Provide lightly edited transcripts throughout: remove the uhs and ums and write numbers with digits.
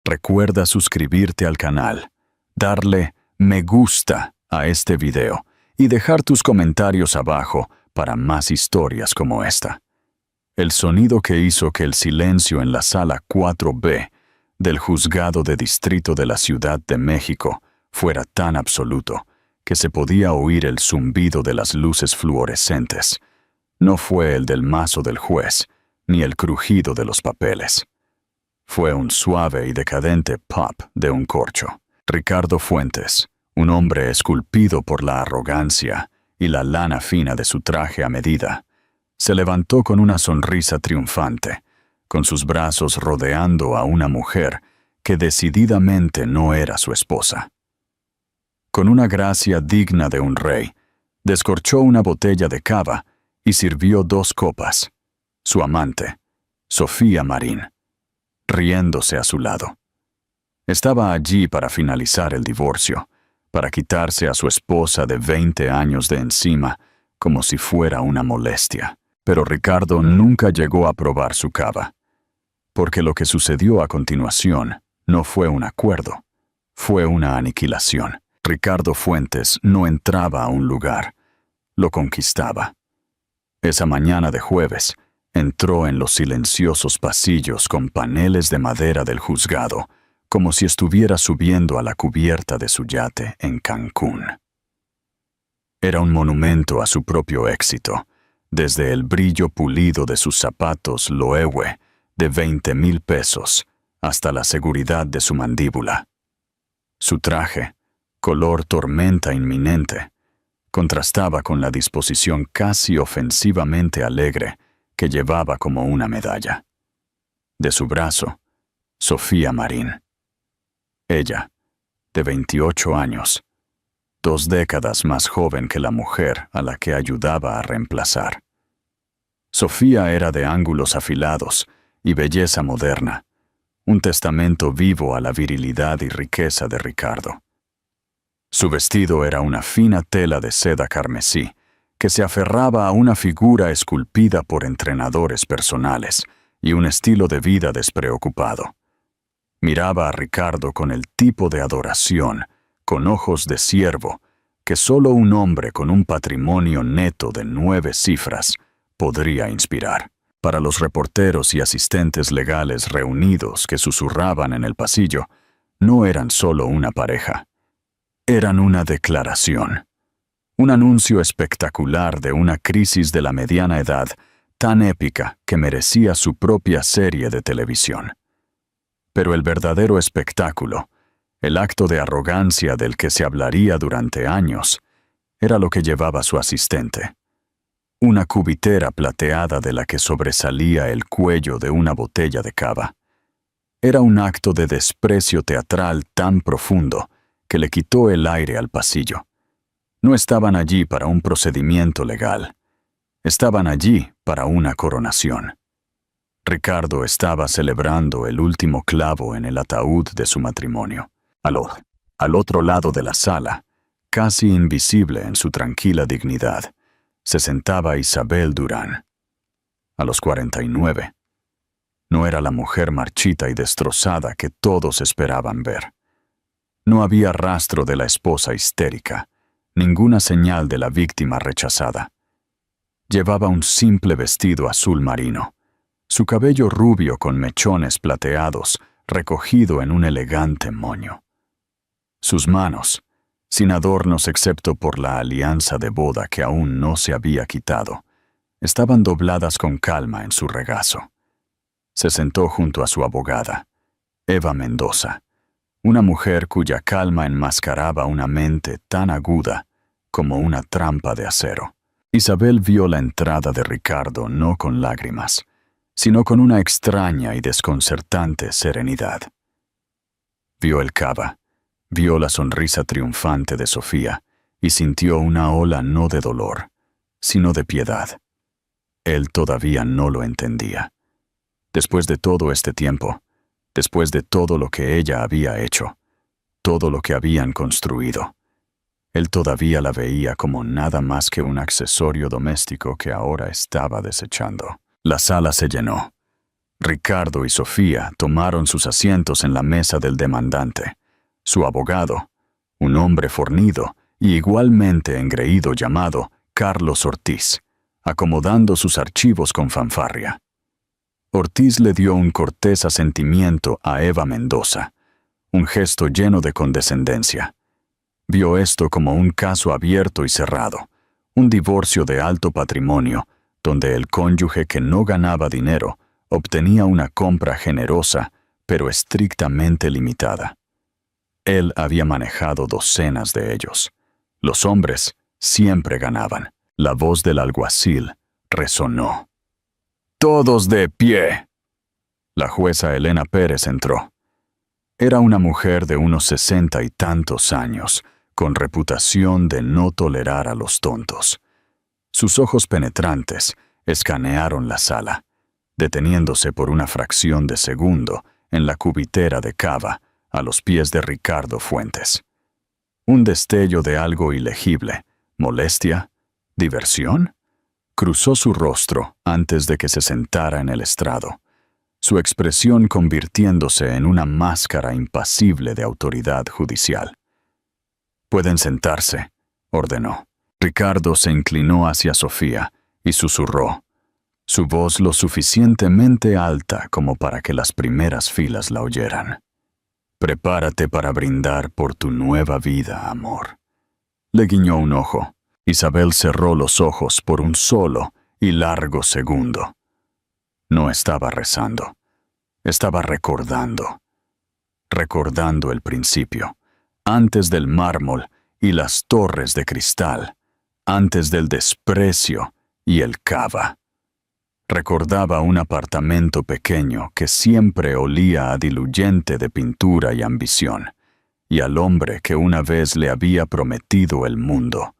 Recuerda suscribirte al canal, darle me gusta a este video y dejar tus comentarios abajo para más historias como esta. El sonido que hizo que el silencio en la sala 4B del Juzgado de Distrito de la Ciudad de México fuera tan absoluto que se podía oír el zumbido de las luces fluorescentes. No fue el del mazo del juez, ni el crujido de los papeles. Fue un suave y decadente pop de un corcho. Ricardo Fuentes, un hombre esculpido por la arrogancia y la lana fina de su traje a medida, se levantó con una sonrisa triunfante, con sus brazos rodeando a una mujer que decididamente no era su esposa. Con una gracia digna de un rey, descorchó una botella de cava y sirvió 2 copas. Su amante, Sofía Marín, riéndose a su lado. Estaba allí para finalizar el divorcio, para quitarse a su esposa de 20 años de encima, como si fuera una molestia. Pero Ricardo nunca llegó a probar su cava, porque lo que sucedió a continuación no fue un acuerdo, fue una aniquilación. Ricardo Fuentes no entraba a un lugar, lo conquistaba. Esa mañana de jueves, entró en los silenciosos pasillos con paneles de madera del juzgado, como si estuviera subiendo a la cubierta de su yate en Cancún. Era un monumento a su propio éxito, desde el brillo pulido de sus zapatos Loewe de 20,000 pesos hasta la seguridad de su mandíbula. Su traje, color tormenta inminente, contrastaba con la disposición casi ofensivamente alegre que llevaba como una medalla. De su brazo, Sofía Marín. Ella, de 28 años, 2 décadas más joven que la mujer a la que ayudaba a reemplazar. Sofía era de ángulos afilados y belleza moderna, un testamento vivo a la virilidad y riqueza de Ricardo. Su vestido era una fina tela de seda carmesí, que se aferraba a una figura esculpida por entrenadores personales y un estilo de vida despreocupado. Miraba a Ricardo con el tipo de adoración, con ojos de ciervo, que solo un hombre con un patrimonio neto de 9 cifras podría inspirar. Para los reporteros y asistentes legales reunidos que susurraban en el pasillo, no eran solo una pareja. Eran una declaración. Un anuncio espectacular de una crisis de la mediana edad tan épica que merecía su propia serie de televisión. Pero el verdadero espectáculo, el acto de arrogancia del que se hablaría durante años, era lo que llevaba su asistente. Una cubitera plateada de la que sobresalía el cuello de una botella de cava. Era un acto de desprecio teatral tan profundo que le quitó el aire al pasillo. No estaban allí para un procedimiento legal. Estaban allí para una coronación. Ricardo estaba celebrando el último clavo en el ataúd de su matrimonio. Al otro lado de la sala, casi invisible en su tranquila dignidad, se sentaba Isabel Durán. A los 49. No era la mujer marchita y destrozada que todos esperaban ver. No había rastro de la esposa histérica, ninguna señal de la víctima rechazada. Llevaba un simple vestido azul marino, su cabello rubio con mechones plateados recogido en un elegante moño. Sus manos, sin adornos excepto por la alianza de boda que aún no se había quitado, estaban dobladas con calma en su regazo. Se sentó junto a su abogada, Eva Mendoza, una mujer cuya calma enmascaraba una mente tan aguda como una trampa de acero. Isabel vio la entrada de Ricardo no con lágrimas, sino con una extraña y desconcertante serenidad. Vio el cava, vio la sonrisa triunfante de Sofía y sintió una ola no de dolor, sino de piedad. Él todavía no lo entendía. Después de todo este tiempo, después de todo lo que ella había hecho, todo lo que habían construido, él todavía la veía como nada más que un accesorio doméstico que ahora estaba desechando. La sala se llenó. Ricardo y Sofía tomaron sus asientos en la mesa del demandante. Su abogado, un hombre fornido y igualmente engreído llamado Carlos Ortiz, acomodando sus archivos con fanfarria. Ortiz le dio un cortés asentimiento a Eva Mendoza, un gesto lleno de condescendencia. Vio esto como un caso abierto y cerrado, un divorcio de alto patrimonio, donde el cónyuge que no ganaba dinero obtenía una compra generosa, pero estrictamente limitada. Él había manejado docenas de ellos. Los hombres siempre ganaban. La voz del alguacil resonó. ¡Todos de pie! La jueza Elena Pérez entró. Era una mujer de unos 60 y tantos años, con reputación de no tolerar a los tontos. Sus ojos penetrantes escanearon la sala, deteniéndose por una fracción de segundo en la cubitera de cava a los pies de Ricardo Fuentes. Un destello de algo ilegible, molestia, diversión, cruzó su rostro antes de que se sentara en el estrado, su expresión convirtiéndose en una máscara impasible de autoridad judicial. «Pueden sentarse», ordenó. Ricardo se inclinó hacia Sofía y susurró, su voz lo suficientemente alta como para que las primeras filas la oyeran. «Prepárate para brindar por tu nueva vida, amor». Le guiñó un ojo. Isabel cerró los ojos por un solo y largo segundo. No estaba rezando. Estaba recordando. Recordando el principio. Antes del mármol y las torres de cristal. Antes del desprecio y el cava. Recordaba un apartamento pequeño que siempre olía a diluyente de pintura y ambición, y al hombre que una vez le había prometido el mundo,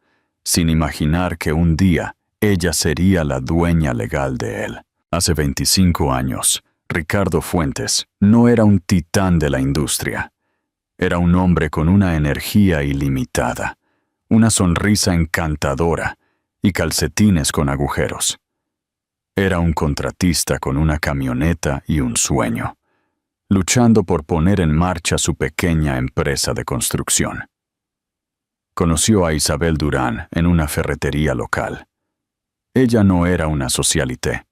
sin imaginar que un día ella sería la dueña legal de él. Hace 25 años, Ricardo Fuentes no era un titán de la industria. Era un hombre con una energía ilimitada, una sonrisa encantadora y calcetines con agujeros. Era un contratista con una camioneta y un sueño, luchando por poner en marcha su pequeña empresa de construcción. Conoció a Isabel Durán en una ferretería local. Ella no era una socialité.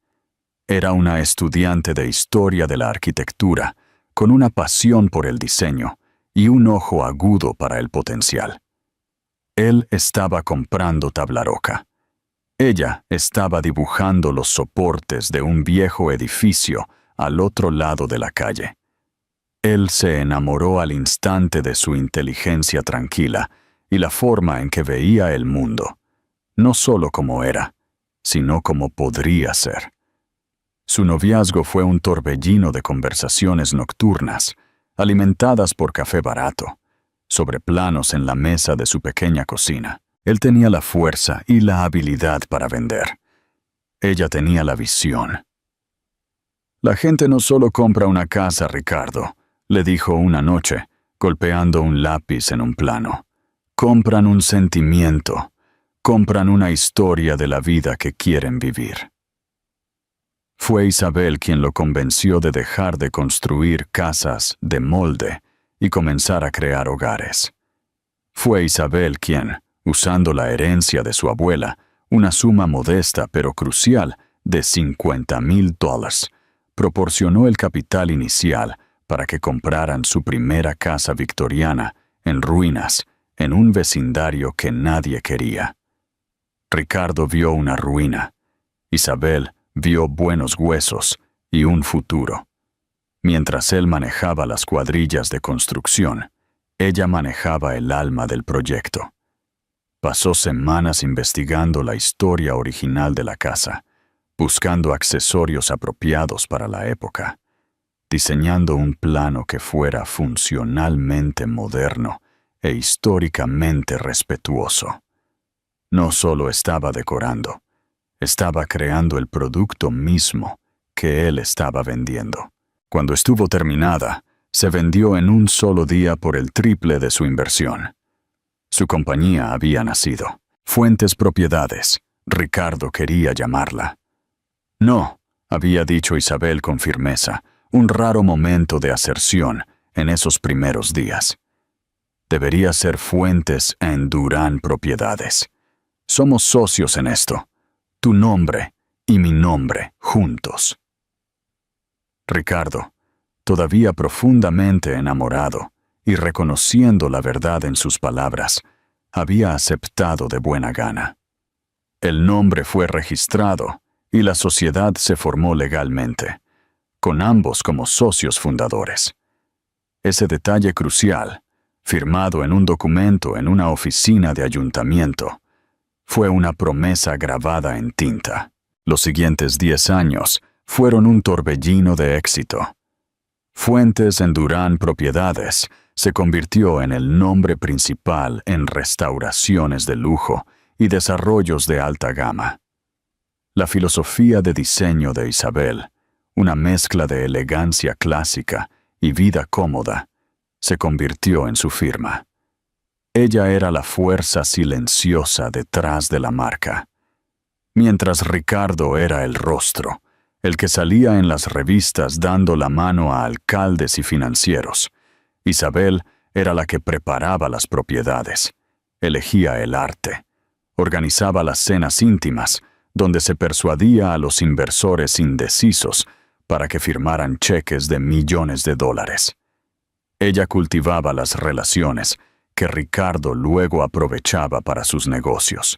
Era una estudiante de historia de la arquitectura, con una pasión por el diseño y un ojo agudo para el potencial. Él estaba comprando tabla roca. Ella estaba dibujando los soportes de un viejo edificio al otro lado de la calle. Él se enamoró al instante de su inteligencia tranquila y la forma en que veía el mundo, no solo como era, sino como podría ser. Su noviazgo fue un torbellino de conversaciones nocturnas, alimentadas por café barato, sobre planos en la mesa de su pequeña cocina. Él tenía la fuerza y la habilidad para vender. Ella tenía la visión. «La gente no solo compra una casa, Ricardo», le dijo una noche, golpeando un lápiz en un plano. «Compran un sentimiento, compran una historia de la vida que quieren vivir». Fue Isabel quien lo convenció de dejar de construir casas de molde y comenzar a crear hogares. Fue Isabel quien, usando la herencia de su abuela, una suma modesta pero crucial de $50,000, proporcionó el capital inicial para que compraran su primera casa victoriana en ruinas, en un vecindario que nadie quería. Ricardo vio una ruina. Isabel vio buenos huesos y un futuro. Mientras él manejaba las cuadrillas de construcción, ella manejaba el alma del proyecto. Pasó semanas investigando la historia original de la casa, buscando accesorios apropiados para la época, diseñando un plano que fuera funcionalmente moderno e históricamente respetuoso. No solo estaba decorando, estaba creando el producto mismo que él estaba vendiendo. Cuando estuvo terminada, se vendió en un solo día por el triple de su inversión. Su compañía había nacido. Fuentes Propiedades, Ricardo quería llamarla. No, había dicho Isabel con firmeza, un raro momento de aserción en esos primeros días. Debería ser Fuentes en Durán Propiedades. Somos socios en esto. Tu nombre y mi nombre juntos. Ricardo, todavía profundamente enamorado y reconociendo la verdad en sus palabras, había aceptado de buena gana. El nombre fue registrado y la sociedad se formó legalmente, con ambos como socios fundadores. Ese detalle crucial, firmado en un documento en una oficina de ayuntamiento, fue una promesa grabada en tinta. Los siguientes 10 años fueron un torbellino de éxito. Fuentes en Durán Propiedades se convirtió en el nombre principal en restauraciones de lujo y desarrollos de alta gama. La filosofía de diseño de Isabel, una mezcla de elegancia clásica y vida cómoda, se convirtió en su firma. Ella era la fuerza silenciosa detrás de la marca. Mientras Ricardo era el rostro, el que salía en las revistas dando la mano a alcaldes y financieros, Isabel era la que preparaba las propiedades, elegía el arte, organizaba las cenas íntimas, donde se persuadía a los inversores indecisos para que firmaran cheques de millones de dólares. Ella cultivaba las relaciones que Ricardo luego aprovechaba para sus negocios.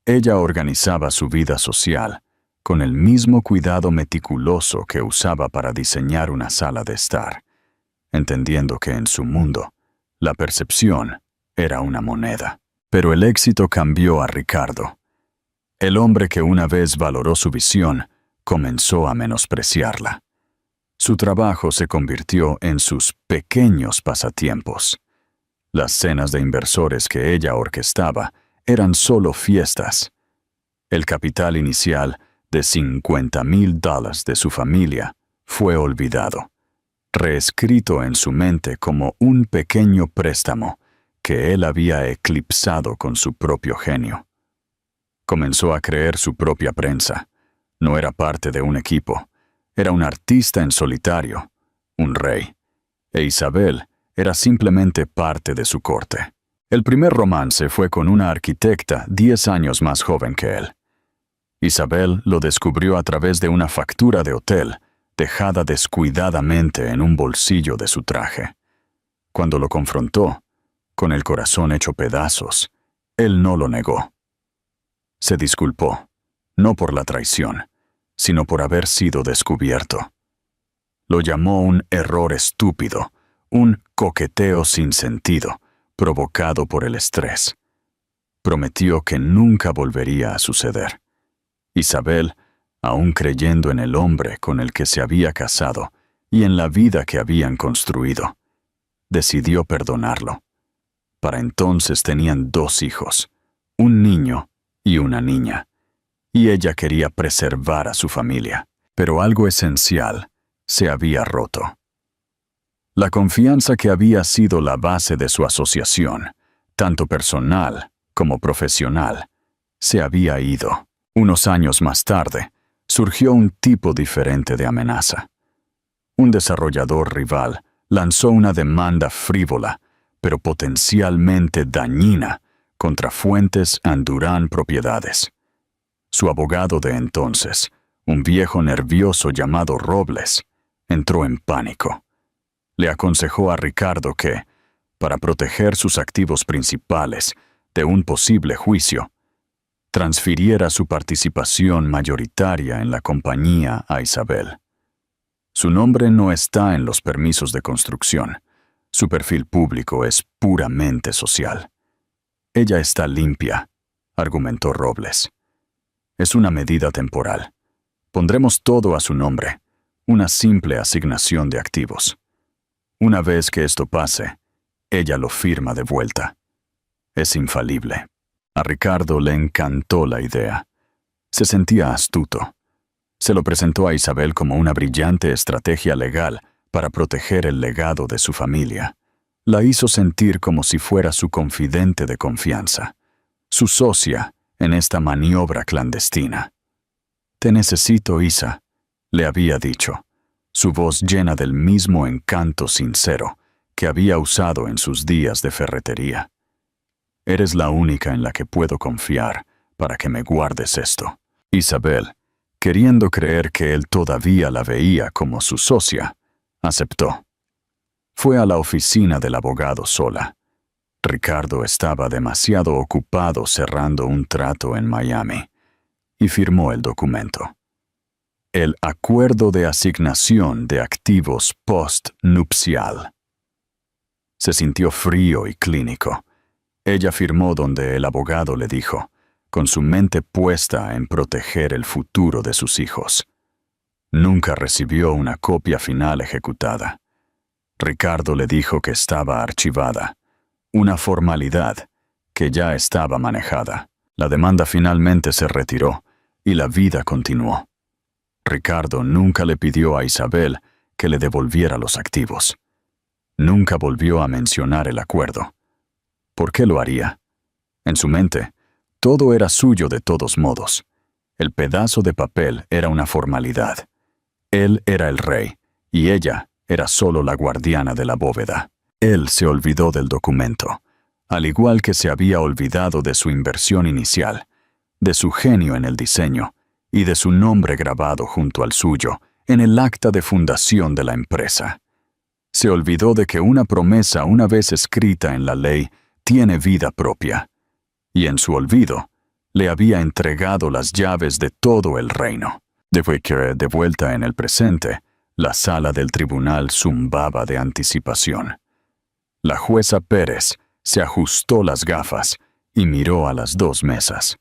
Ella organizaba su vida social con el mismo cuidado meticuloso que usaba para diseñar una sala de estar, entendiendo que en su mundo la percepción era una moneda. Pero el éxito cambió a Ricardo. El hombre que una vez valoró su visión comenzó a menospreciarla. Su trabajo se convirtió en sus pequeños pasatiempos. Las cenas de inversores que ella orquestaba eran solo fiestas. El capital inicial de $50,000 de su familia fue olvidado, reescrito en su mente como un pequeño préstamo que él había eclipsado con su propio genio. Comenzó a creer su propia prensa. No era parte de un equipo. Era un artista en solitario, un rey. E Isabel era simplemente parte de su corte. El primer romance fue con una arquitecta 10 años más joven que él. Isabel lo descubrió a través de una factura de hotel, dejada descuidadamente en un bolsillo de su traje. Cuando lo confrontó, con el corazón hecho pedazos, él no lo negó. Se disculpó, no por la traición, sino por haber sido descubierto. Lo llamó un error estúpido, un coqueteo sin sentido, provocado por el estrés. Prometió que nunca volvería a suceder. Isabel, aún creyendo en el hombre con el que se había casado y en la vida que habían construido, decidió perdonarlo. Para entonces tenían 2 hijos, un niño y una niña, y ella quería preservar a su familia, pero algo esencial se había roto. La confianza que había sido la base de su asociación, tanto personal como profesional, se había ido. Unos años más tarde, surgió un tipo diferente de amenaza. Un desarrollador rival lanzó una demanda frívola, pero potencialmente dañina, contra Fuentes en Durán Propiedades. Su abogado de entonces, un viejo nervioso llamado Robles, entró en pánico. Le aconsejó a Ricardo que, para proteger sus activos principales de un posible juicio, transfiriera su participación mayoritaria en la compañía a Isabel. Su nombre no está en los permisos de construcción. Su perfil público es puramente social. Ella está limpia, argumentó Robles. Es una medida temporal. Pondremos todo a su nombre, una simple asignación de activos. Una vez que esto pase, ella lo firma de vuelta. Es infalible. A Ricardo le encantó la idea. Se sentía astuto. Se lo presentó a Isabel como una brillante estrategia legal para proteger el legado de su familia. La hizo sentir como si fuera su confidente de confianza, su socia en esta maniobra clandestina. «Te necesito, Isa», le había dicho, su voz llena del mismo encanto sincero que había usado en sus días de ferretería. Eres la única en la que puedo confiar para que me guardes esto. Isabel, queriendo creer que él todavía la veía como su socia, aceptó. Fue a la oficina del abogado sola. Ricardo estaba demasiado ocupado cerrando un trato en Miami y firmó el documento. El acuerdo de asignación de activos post-nupcial. Se sintió frío y clínico. Ella firmó donde el abogado le dijo, con su mente puesta en proteger el futuro de sus hijos. Nunca recibió una copia final ejecutada. Ricardo le dijo que estaba archivada, una formalidad que ya estaba manejada. La demanda finalmente se retiró y la vida continuó. Ricardo nunca le pidió a Isabel que le devolviera los activos. Nunca volvió a mencionar el acuerdo. ¿Por qué lo haría? En su mente, todo era suyo de todos modos. El pedazo de papel era una formalidad. Él era el rey, y ella era solo la guardiana de la bóveda. Él se olvidó del documento, al igual que se había olvidado de su inversión inicial, de su genio en el diseño, y de su nombre grabado junto al suyo en el acta de fundación de la empresa. Se olvidó de que una promesa una vez escrita en la ley tiene vida propia, y en su olvido le había entregado las llaves de todo el reino. De vuelta en el presente, la sala del tribunal zumbaba de anticipación. La jueza Pérez se ajustó las gafas y miró a las dos mesas.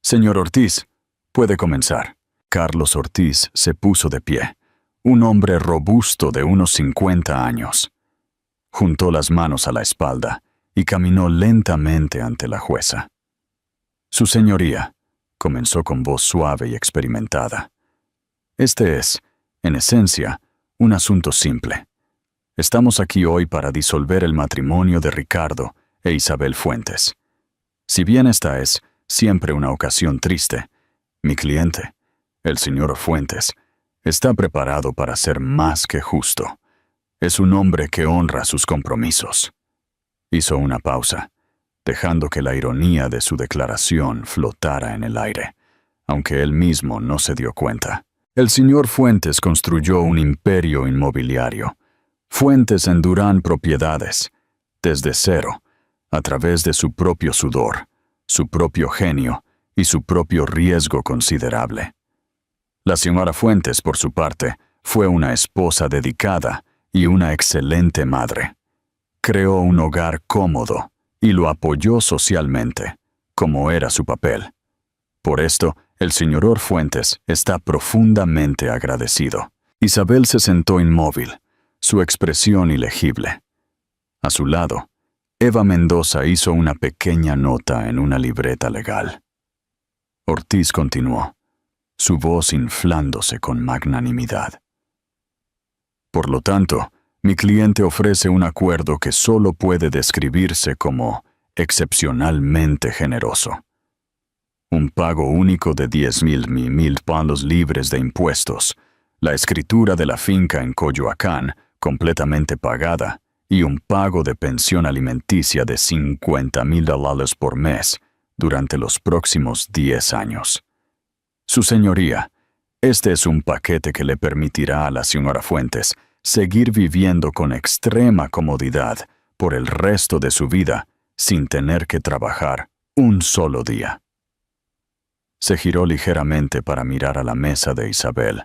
«Señor Ortiz, puede comenzar». Carlos Ortiz se puso de pie, un hombre robusto de unos 50 años. Juntó las manos a la espalda y caminó lentamente ante la jueza. «Su señoría», comenzó con voz suave y experimentada. «Este es, en esencia, un asunto simple. Estamos aquí hoy para disolver el matrimonio de Ricardo e Isabel Fuentes. Si bien esta es siempre una ocasión triste, mi cliente, el señor Fuentes, está preparado para ser más que justo. Es un hombre que honra sus compromisos». Hizo una pausa, dejando que la ironía de su declaración flotara en el aire, aunque él mismo no se dio cuenta. El señor Fuentes construyó un imperio inmobiliario. Fuentes en Durán Propiedades, desde cero, a través de su propio sudor, su propio genio y su propio riesgo considerable. La señora Fuentes, por su parte, fue una esposa dedicada y una excelente madre. Creó un hogar cómodo y lo apoyó socialmente, como era su papel. Por esto, el señor Fuentes está profundamente agradecido. Isabel se sentó inmóvil, su expresión ilegible. A su lado, Eva Mendoza hizo una pequeña nota en una libreta legal. Ortiz continuó, su voz inflándose con magnanimidad. «Por lo tanto, mi cliente ofrece un acuerdo que solo puede describirse como excepcionalmente generoso. Un pago único de 10,000 palos libres de impuestos, la escritura de la finca en Coyoacán completamente pagada y un pago de pensión alimenticia de $50,000 por mes durante los próximos 10 años. Su señoría, este es un paquete que le permitirá a la señora Fuentes seguir viviendo con extrema comodidad por el resto de su vida sin tener que trabajar un solo día». Se giró ligeramente para mirar a la mesa de Isabel,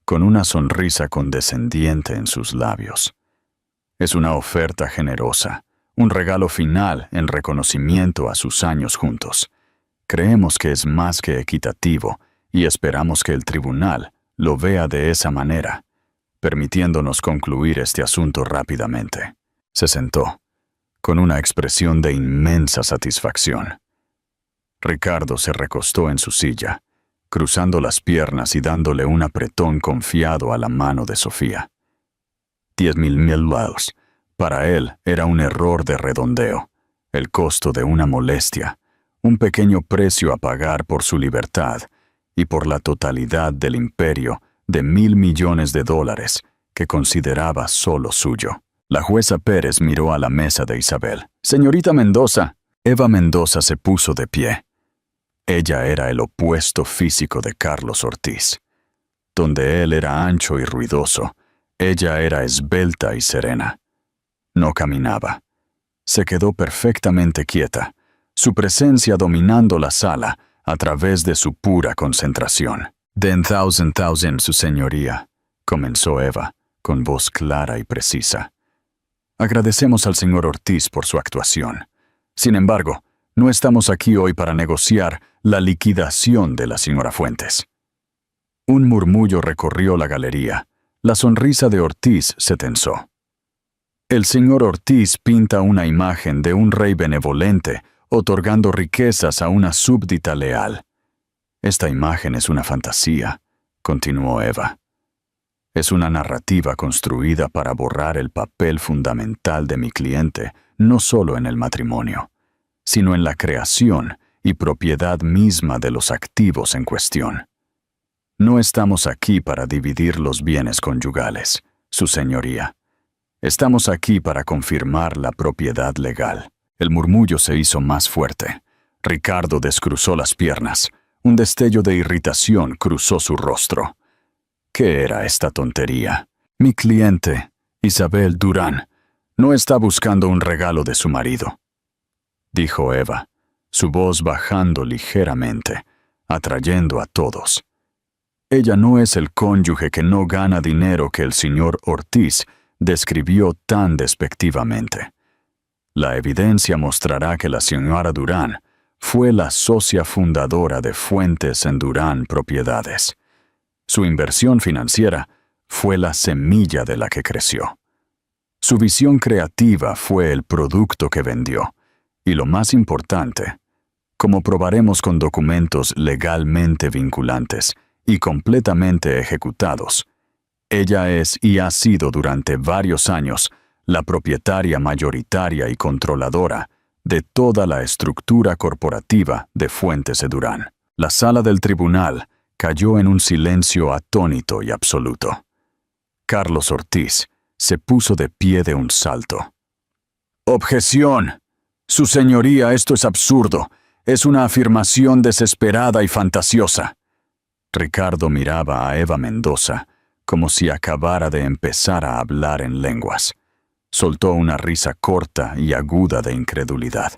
con una sonrisa condescendiente en sus labios. Es una oferta generosa, un regalo final en reconocimiento a sus años juntos. Creemos que es más que equitativo y esperamos que el tribunal lo vea de esa manera, permitiéndonos concluir este asunto rápidamente. Se sentó, con una expresión de inmensa satisfacción. Ricardo se recostó en su silla, cruzando las piernas y dándole un apretón confiado a la mano de Sofía. 10,000 laos. Para él era un error de redondeo, el costo de una molestia, un pequeño precio a pagar por su libertad y por la totalidad del imperio de $1.000 millones que consideraba solo suyo. La jueza Pérez miró a la mesa de Isabel. «Señorita Mendoza». Eva Mendoza se puso de pie. Ella era el opuesto físico de Carlos Ortiz. Donde él era ancho y ruidoso, ella era esbelta y serena. No caminaba. Se quedó perfectamente quieta, su presencia dominando la sala a través de su pura concentración. «Den thousand, su señoría», comenzó Eva, con voz clara y precisa. «Agradecemos al señor Ortiz por su actuación. Sin embargo, no estamos aquí hoy para negociar la liquidación de la señora Fuentes». Un murmullo recorrió la galería. La sonrisa de Ortiz se tensó. «El señor Ortiz pinta una imagen de un rey benevolente, otorgando riquezas a una súbdita leal. Esta imagen es una fantasía», continuó Eva. «Es una narrativa construida para borrar el papel fundamental de mi cliente, no solo en el matrimonio, sino en la creación y propiedad misma de los activos en cuestión. No estamos aquí para dividir los bienes conyugales, su señoría. Estamos aquí para confirmar la propiedad legal». El murmullo se hizo más fuerte. Ricardo descruzó las piernas. Un destello de irritación cruzó su rostro. ¿Qué era esta tontería? Mi cliente, Isabel Durán, no está buscando un regalo de su marido, dijo Eva, su voz bajando ligeramente, atrayendo a todos. Ella no es el cónyuge que no gana dinero que el señor Ortiz describió tan despectivamente. La evidencia mostrará que la señora Durán fue la socia fundadora de Fuentes en Durán Propiedades. Su inversión financiera fue la semilla de la que creció. Su visión creativa fue el producto que vendió. Y lo más importante, como probaremos con documentos legalmente vinculantes y completamente ejecutados, ella es y ha sido durante varios años la propietaria mayoritaria y controladora de toda la estructura corporativa de Fuentes de Durán. La sala del tribunal cayó en un silencio atónito y absoluto. Carlos Ortiz se puso de pie de un salto. «Objeción. Su señoría, esto es absurdo. Es una afirmación desesperada y fantasiosa». Ricardo miraba a Eva Mendoza como si acabara de empezar a hablar en lenguas. Soltó una risa corta y aguda de incredulidad.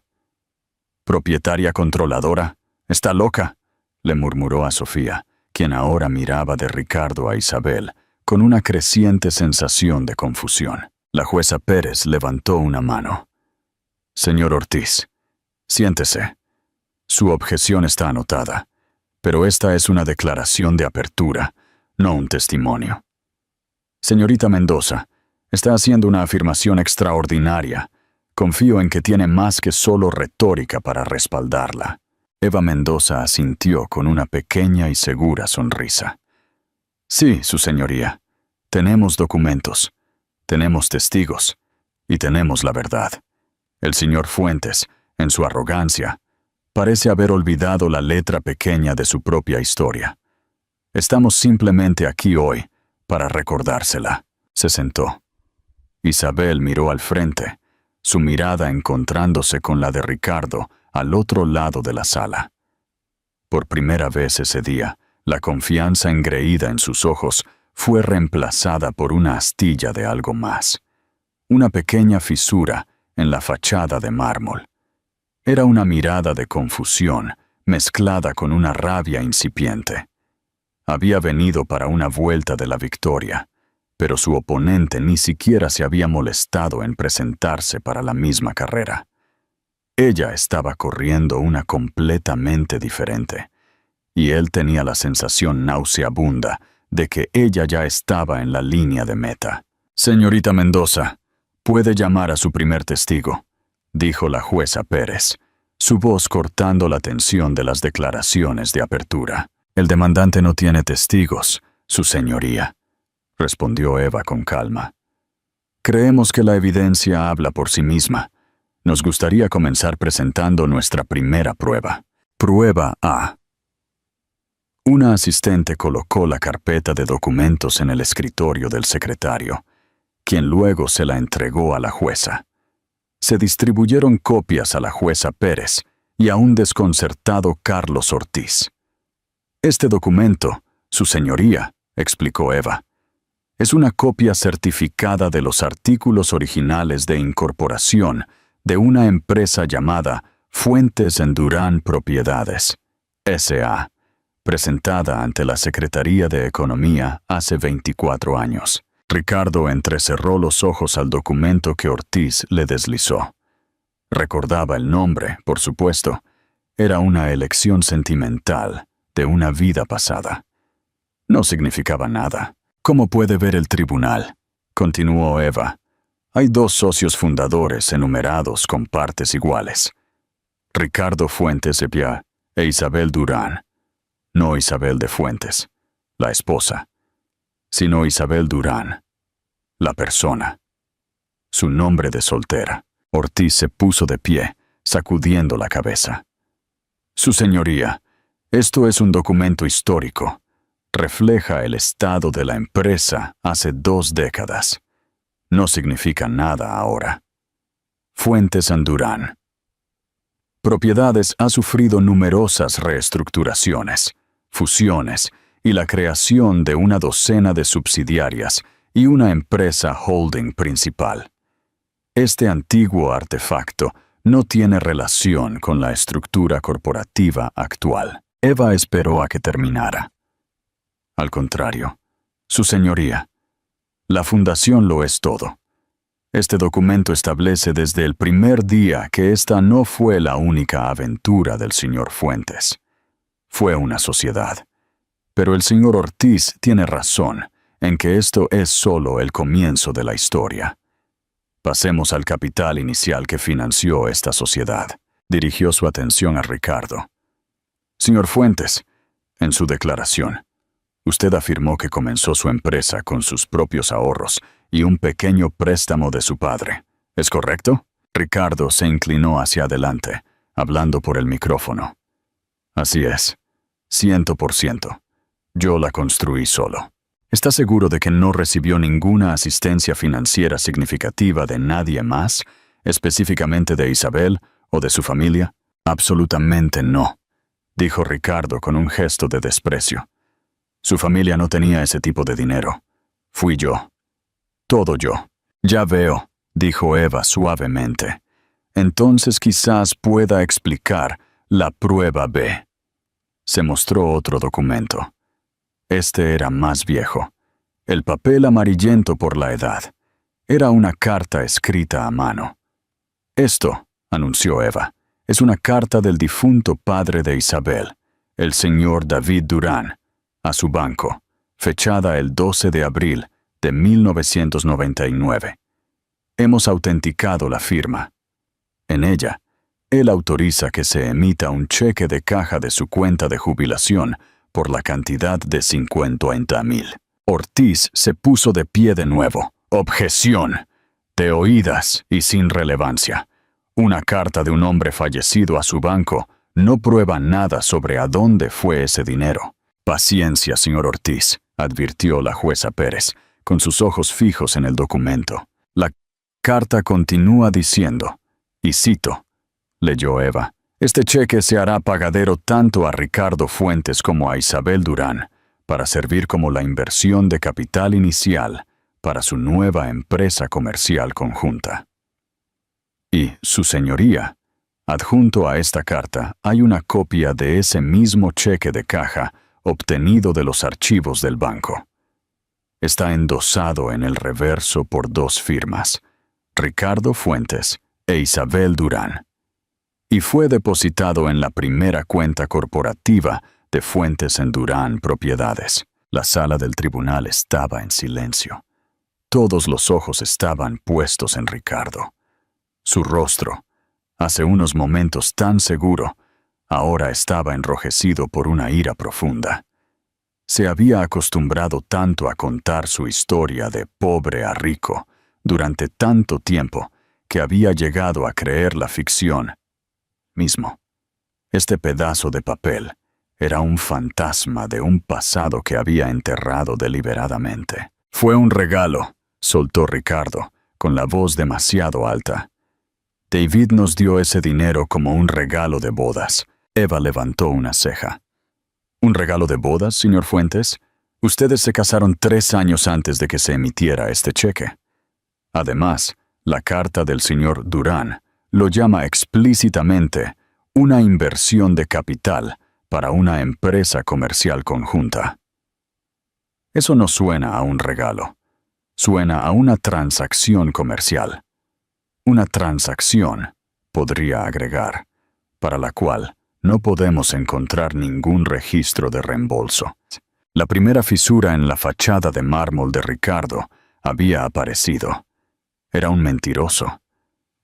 «¿Propietaria controladora? ¿Está loca?», le murmuró a Sofía, quien ahora miraba de Ricardo a Isabel con una creciente sensación de confusión. La jueza Pérez levantó una mano. «Señor Ortiz, siéntese. Su objeción está anotada, pero esta es una declaración de apertura, no un testimonio. Señorita Mendoza, está haciendo una afirmación extraordinaria. Confío en que tiene más que solo retórica para respaldarla». Eva Mendoza asintió con una pequeña y segura sonrisa. «Sí, su señoría. Tenemos documentos, tenemos testigos y tenemos la verdad. El señor Fuentes, en su arrogancia, parece haber olvidado la letra pequeña de su propia historia. Estamos simplemente aquí hoy para recordársela». Se sentó. Isabel miró al frente, su mirada encontrándose con la de Ricardo al otro lado de la sala. Por primera vez ese día, la confianza engreída en sus ojos fue reemplazada por una astilla de algo más. Una pequeña fisura en la fachada de mármol. Era una mirada de confusión mezclada con una rabia incipiente. Había venido para una vuelta de la victoria, pero su oponente ni siquiera se había molestado en presentarse para la misma carrera. Ella estaba corriendo una completamente diferente, y él tenía la sensación nauseabunda de que ella ya estaba en la línea de meta. «Señorita Mendoza, puede llamar a su primer testigo», dijo la jueza Pérez, su voz cortando la tensión de las declaraciones de apertura. «El demandante no tiene testigos, su señoría», respondió Eva con calma. «Creemos que la evidencia habla por sí misma. Nos gustaría comenzar presentando nuestra primera prueba. Prueba A. Una asistente colocó la carpeta de documentos en el escritorio del secretario, quien luego se la entregó a la jueza. Se distribuyeron copias a la jueza Pérez y a un desconcertado Carlos Ortiz. Este documento, su señoría, explicó Eva, es una copia certificada de los artículos originales de incorporación de una empresa llamada Fuentes en Durán Propiedades, S.A., presentada ante la Secretaría de Economía hace 24 años. Ricardo entrecerró los ojos al documento que Ortiz le deslizó. Recordaba el nombre, por supuesto. Era una elección sentimental de una vida pasada. No significaba nada. ¿Cómo puede ver el tribunal?, continuó Eva. Hay 2 socios fundadores enumerados con partes iguales. Ricardo Fuentes de Pia e Isabel Durán. No Isabel de Fuentes, la esposa, sino Isabel Durán, la persona. Su nombre de soltera. Ortiz se puso de pie, sacudiendo la cabeza. Su señoría, esto es un documento histórico. Refleja el estado de la empresa hace 2 décadas. No significa nada ahora. Fuentes en Durán. Propiedades ha sufrido numerosas reestructuraciones, fusiones y la creación de una docena de subsidiarias y una empresa holding principal. Este antiguo artefacto no tiene relación con la estructura corporativa actual. Eva esperó a que terminara. Al contrario, su señoría, la fundación lo es todo. Este documento establece desde el primer día que esta no fue la única aventura del señor Fuentes. Fue una sociedad. Pero el señor Ortiz tiene razón en que esto es solo el comienzo de la historia. Pasemos al capital inicial que financió esta sociedad. Dirigió su atención a Ricardo. Señor Fuentes, en su declaración, usted afirmó que comenzó su empresa con sus propios ahorros y un pequeño préstamo de su padre. ¿Es correcto? Ricardo se inclinó hacia adelante, hablando por el micrófono. Así es, 100%. Yo la construí solo. ¿Está seguro de que no recibió ninguna asistencia financiera significativa de nadie más, específicamente de Isabel o de su familia? Absolutamente no, dijo Ricardo con un gesto de desprecio. Su familia no tenía ese tipo de dinero. Fui yo. Todo yo. Ya veo, dijo Eva suavemente. Entonces quizás pueda explicar la prueba B. Se mostró otro documento. Este era más viejo. El papel amarillento por la edad. Era una carta escrita a mano. Esto, anunció Eva, es una carta del difunto padre de Isabel, el señor David Durán, a su banco, fechada el 12 de abril de 1999. Hemos autenticado la firma. En ella, él autoriza que se emita un cheque de caja de su cuenta de jubilación por la cantidad de 50,000. Ortiz se puso de pie de nuevo. Objeción. De oídas y sin relevancia. Una carta de un hombre fallecido a su banco no prueba nada sobre a dónde fue ese dinero. Paciencia, señor Ortiz, advirtió la jueza Pérez, con sus ojos fijos en el documento. La carta continúa diciendo, y cito, leyó Eva, este cheque se hará pagadero tanto a Ricardo Fuentes como a Isabel Durán, para servir como la inversión de capital inicial para su nueva empresa comercial conjunta. Y, su señoría, adjunto a esta carta hay una copia de ese mismo cheque de caja obtenido de los archivos del banco. Está endosado en el reverso por 2 firmas, Ricardo Fuentes e Isabel Durán, y fue depositado en la primera cuenta corporativa de Fuentes en Durán Propiedades. La sala del tribunal estaba en silencio. Todos los ojos estaban puestos en Ricardo. Su rostro, hace unos momentos tan seguro, ahora estaba enrojecido por una ira profunda. Se había acostumbrado tanto a contar su historia de pobre a rico durante tanto tiempo que había llegado a creer la ficción mismo. Este pedazo de papel Era un fantasma de un pasado que había enterrado deliberadamente. «Fue un regalo», soltó Ricardo, con la voz demasiado alta. «David nos dio ese dinero como un regalo de bodas». Eva levantó una ceja. «¿Un regalo de bodas, señor Fuentes? Ustedes se casaron 3 años antes de que se emitiera este cheque». Además, la carta del señor Durán lo llama explícitamente una inversión de capital para una empresa comercial conjunta. Eso no suena a un regalo. Suena a una transacción comercial. Una transacción, podría agregar, para la cual no podemos encontrar ningún registro de reembolso. La primera fisura en la fachada de mármol de Ricardo había aparecido. Era un mentiroso.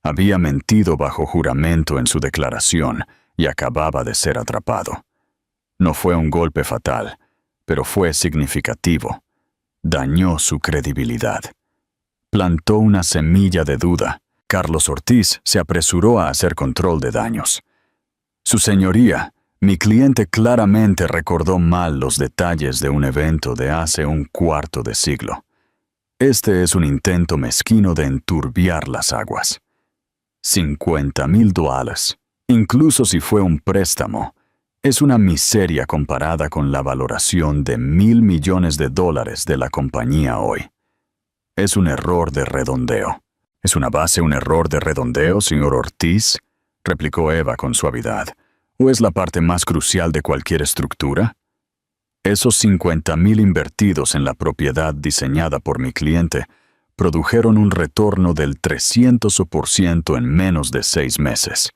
Había mentido bajo juramento en su declaración y acababa de ser atrapado. No fue un golpe fatal, pero fue significativo. Dañó su credibilidad. Plantó una semilla de duda. Carlos Ortiz se apresuró a hacer control de daños. «Su señoría, mi cliente claramente recordó mal los detalles de un evento de hace un cuarto de siglo. Este es un intento mezquino de enturbiar las aguas. $50,000, incluso si fue un préstamo, es una miseria comparada con la valoración de $1,000 millones de la compañía hoy. Es un error de redondeo». «¿Es una base un error de redondeo, señor Ortiz?», replicó Eva con suavidad. «¿O es la parte más crucial de cualquier estructura? Esos $50,000 invertidos en la propiedad diseñada por mi cliente produjeron un retorno del 300% en menos de 6 meses.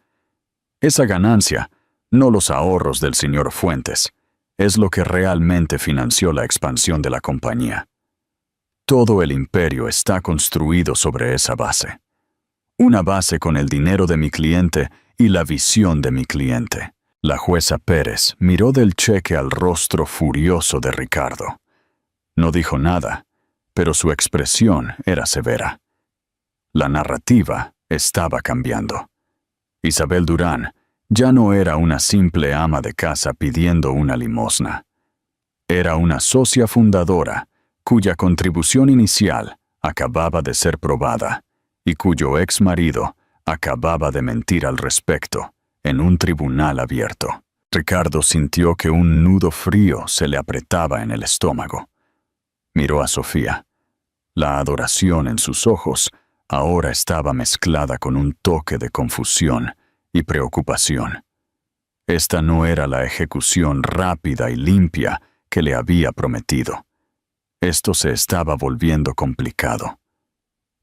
Esa ganancia, no los ahorros del señor Fuentes, es lo que realmente financió la expansión de la compañía. Todo el imperio está construido sobre esa base. Una base con el dinero de mi cliente y la visión de mi cliente». La jueza Pérez miró del cheque al rostro furioso de Ricardo. No dijo nada, pero su expresión era severa. La narrativa estaba cambiando. Isabel Durán ya no era una simple ama de casa pidiendo una limosna. Era una socia fundadora cuya contribución inicial acababa de ser probada y cuyo ex marido acababa de mentir al respecto en un tribunal abierto. Ricardo sintió que un nudo frío se le apretaba en el estómago. Miró a Sofía. La adoración en sus ojos ahora estaba mezclada con un toque de confusión y preocupación. Esta no era la ejecución rápida y limpia que le había prometido. Esto se estaba volviendo complicado.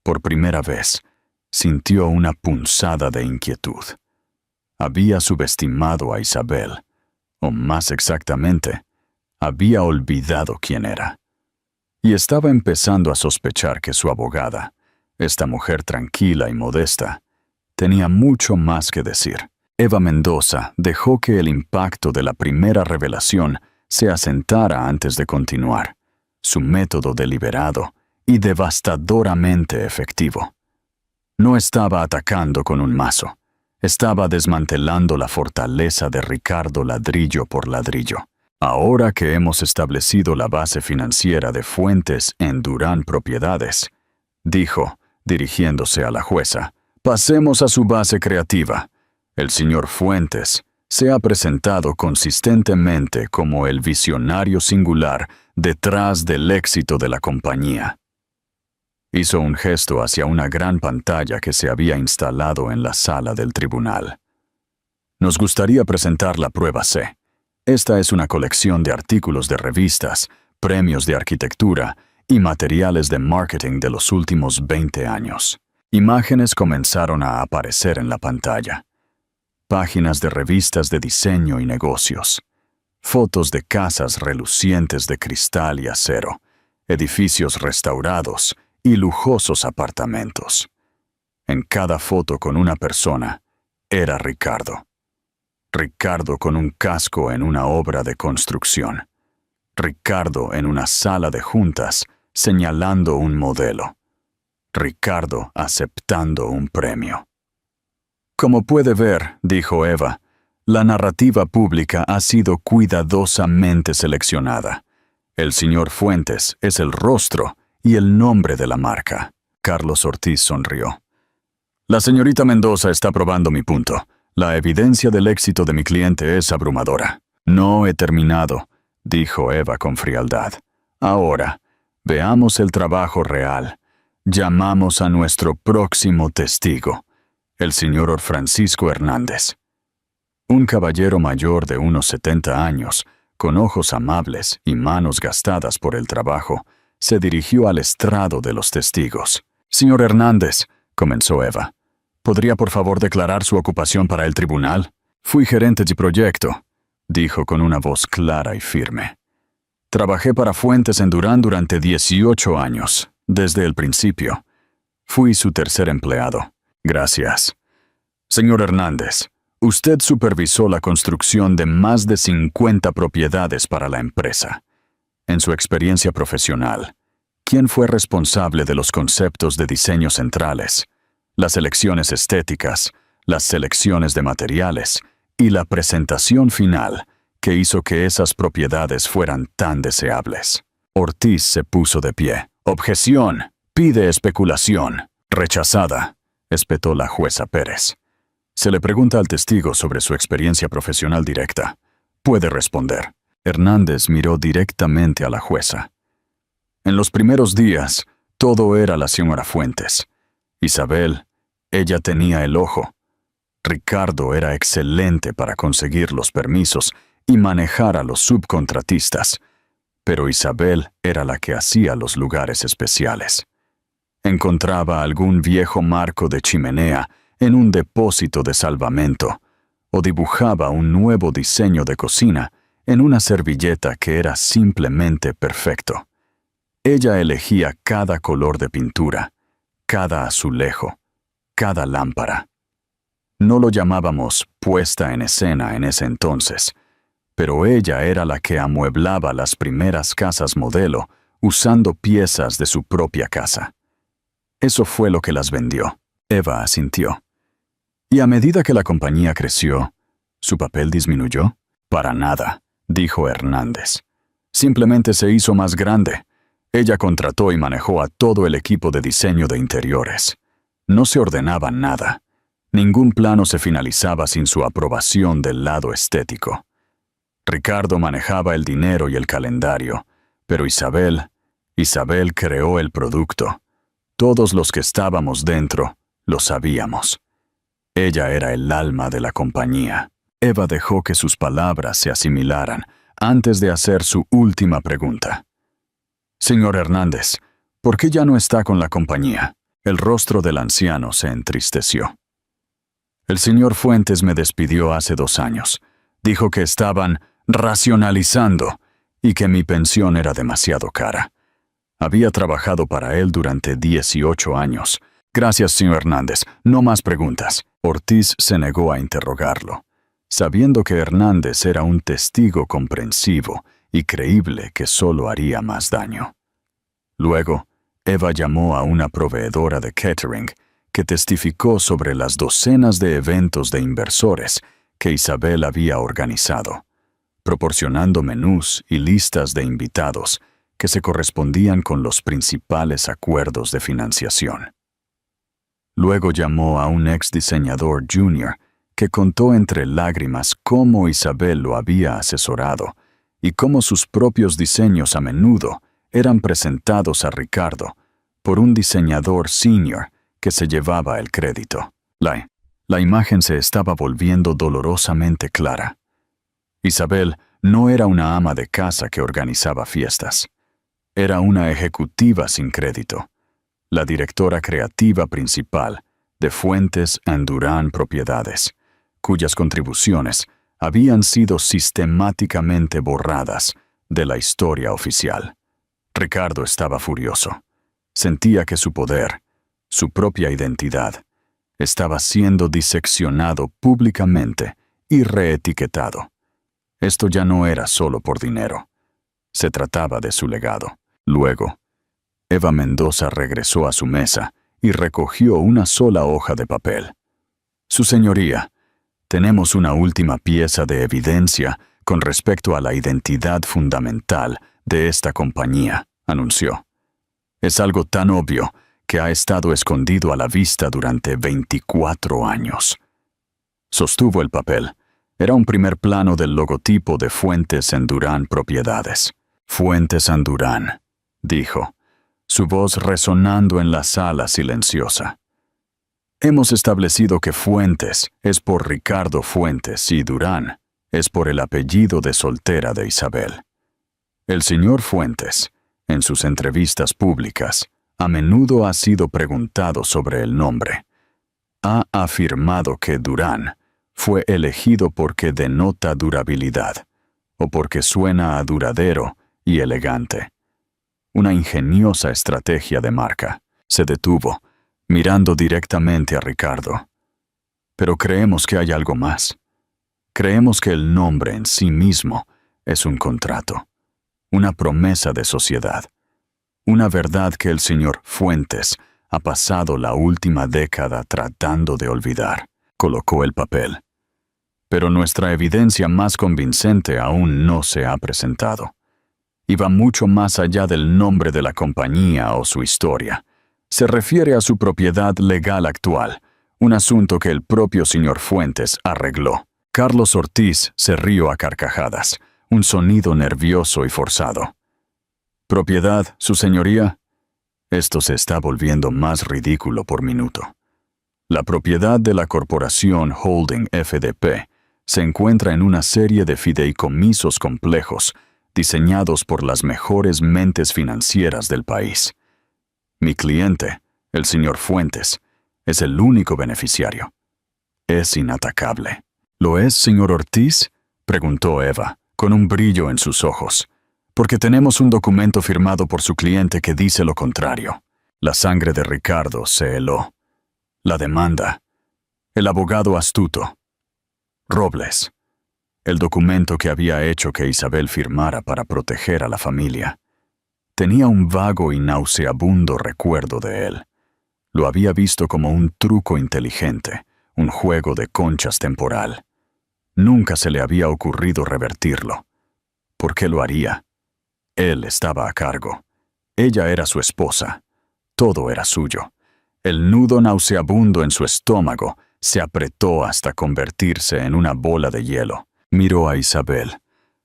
Por primera vez, sintió una punzada de inquietud. Había subestimado a Isabel, o más exactamente, había olvidado quién era. Y estaba empezando a sospechar que su abogada, esta mujer tranquila y modesta, tenía mucho más que decir. Eva Mendoza dejó que el impacto de la primera revelación se asentara antes de continuar. Su método deliberado y devastadoramente efectivo. No estaba atacando con un mazo. Estaba desmantelando la fortaleza de Ricardo ladrillo por ladrillo. «Ahora que hemos establecido la base financiera de Fuentes en Durán Propiedades», dijo, dirigiéndose a la jueza, «pasemos a su base creativa. El señor Fuentes se ha presentado consistentemente como el visionario singular detrás del éxito de la compañía». Hizo un gesto hacia una gran pantalla que se había instalado en la sala del tribunal. «Nos gustaría presentar la prueba C. Esta es una colección de artículos de revistas, premios de arquitectura y materiales de marketing de los últimos 20 años». Imágenes comenzaron a aparecer en la pantalla. Páginas de revistas de diseño y negocios. Fotos de casas relucientes de cristal y acero. Edificios restaurados y lujosos apartamentos. En cada foto con una persona era Ricardo. Ricardo con un casco en una obra de construcción. Ricardo en una sala de juntas señalando un modelo. Ricardo aceptando un premio. «Como puede ver», dijo Eva, La narrativa pública ha sido cuidadosamente seleccionada. El señor Fuentes es el rostro y el nombre de la marca. Carlos Ortiz sonrió. La señorita Mendoza está probando mi punto. La evidencia del éxito de mi cliente es abrumadora. No he terminado, dijo Eva con frialdad. Ahora, veamos el trabajo real. Llamamos a nuestro próximo testigo, el señor Francisco Hernández. Un caballero mayor de unos 70 años, con ojos amables y manos gastadas por el trabajo, se dirigió al estrado de los testigos. «Señor Hernández», comenzó Eva, «¿podría por favor declarar su ocupación para el tribunal?» «Fui gerente de proyecto», dijo con una voz clara y firme. «Trabajé para Fuentes en Durán durante 18 años, desde el principio. Fui su tercer empleado. Gracias. Señor Hernández, usted supervisó la construcción de más de 50 propiedades para la empresa. En su experiencia profesional, ¿quién fue responsable de los conceptos de diseño centrales, las elecciones estéticas, las selecciones de materiales y la presentación final que hizo que esas propiedades fueran tan deseables?» Ortiz se puso de pie. «Objeción. Pide especulación». «Rechazada», espetó la jueza Pérez. Se le pregunta al testigo sobre su experiencia profesional directa. Puede responder. Hernández miró directamente a la jueza. En los primeros días, todo era la señora Fuentes. Isabel, ella tenía el ojo. Ricardo era excelente para conseguir los permisos y manejar a los subcontratistas, pero Isabel era la que hacía los lugares especiales. Encontraba algún viejo marco de chimenea en un depósito de salvamento, o dibujaba un nuevo diseño de cocina en una servilleta que era simplemente perfecto. Ella elegía cada color de pintura, cada azulejo, cada lámpara. No lo llamábamos puesta en escena en ese entonces, pero ella era la que amueblaba las primeras casas modelo usando piezas de su propia casa. Eso fue lo que las vendió. Eva asintió. ¿Y a medida que la compañía creció, su papel disminuyó? Para nada, dijo Hernández. Simplemente se hizo más grande. Ella contrató y manejó a todo el equipo de diseño de interiores. No se ordenaba nada. Ningún plano se finalizaba sin su aprobación del lado estético. Ricardo manejaba el dinero y el calendario, pero Isabel creó el producto. Todos los que estábamos dentro lo sabíamos. Ella era el alma de la compañía. Eva dejó que sus palabras se asimilaran antes de hacer su última pregunta. «Señor Hernández, ¿por qué ya no está con la compañía?» El rostro del anciano se entristeció. «El señor Fuentes me despidió hace 2 años. Dijo que estaban racionalizando y que mi pensión era demasiado cara. Había trabajado para él durante 18 años. Gracias, señor Hernández. No más preguntas». Ortiz se negó a interrogarlo, sabiendo que Hernández era un testigo comprensivo y creíble que solo haría más daño. Luego, Eva llamó a una proveedora de catering que testificó sobre las docenas de eventos de inversores que Isabel había organizado, proporcionando menús y listas de invitados que se correspondían con los principales acuerdos de financiación. Luego llamó a un ex diseñador junior que contó entre lágrimas cómo Isabel lo había asesorado y cómo sus propios diseños a menudo eran presentados a Ricardo por un diseñador senior que se llevaba el crédito. La imagen se estaba volviendo dolorosamente clara. Isabel no era una ama de casa que organizaba fiestas. Era una ejecutiva sin crédito, la directora creativa principal de Fuentes and Durán Propiedades, cuyas contribuciones habían sido sistemáticamente borradas de la historia oficial. Ricardo estaba furioso. Sentía que su poder, su propia identidad, estaba siendo diseccionado públicamente y reetiquetado. Esto ya no era solo por dinero. Se trataba de su legado. Luego, Eva Mendoza regresó a su mesa y recogió una sola hoja de papel. «Su señoría, Tenemos una última pieza de evidencia con respecto a la identidad fundamental de esta compañía, anunció. Es algo tan obvio que ha estado escondido a la vista durante 24 años. Sostuvo el papel. Era un primer plano del logotipo de Fuentes Endurán Propiedades. Fuentes Endurán, dijo, su voz resonando en la sala silenciosa. Hemos establecido que Fuentes es por Ricardo Fuentes y Durán es por el apellido de soltera de Isabel. El señor Fuentes, en sus entrevistas públicas, a menudo ha sido preguntado sobre el nombre. Ha afirmado que Durán fue elegido porque denota durabilidad, o porque suena a duradero y elegante. Una ingeniosa estrategia de marca. Se detuvo, mirando directamente a Ricardo. Pero creemos que hay algo más. Creemos que el nombre en sí mismo es un contrato, una promesa de sociedad, una verdad que el señor Fuentes ha pasado la última década tratando de olvidar. Colocó el papel. Pero nuestra evidencia más convincente aún no se ha presentado. Y va mucho más allá del nombre de la compañía o su historia. Se refiere a su propiedad legal actual, un asunto que el propio señor Fuentes arregló. Carlos Ortiz se rió a carcajadas, un sonido nervioso y forzado. ¿Propiedad, su señoría? Esto se está volviendo más ridículo por minuto. La propiedad de la corporación Holding FDP se encuentra en una serie de fideicomisos complejos diseñados por las mejores mentes financieras del país. Mi cliente, el señor Fuentes, es el único beneficiario. Es inatacable. ¿Lo es, señor Ortiz?, preguntó Eva, con un brillo en sus ojos. Porque tenemos un documento firmado por su cliente que dice lo contrario. La sangre de Ricardo se heló. La demanda. El abogado astuto. Robles. El documento que había hecho que Isabel firmara para proteger a la familia. Tenía un vago y nauseabundo recuerdo de él. Lo había visto como un truco inteligente, un juego de conchas temporal. Nunca se le había ocurrido revertirlo. ¿Por qué lo haría? Él estaba a cargo. Ella era su esposa. Todo era suyo. El nudo nauseabundo en su estómago se apretó hasta convertirse en una bola de hielo. Miró a Isabel.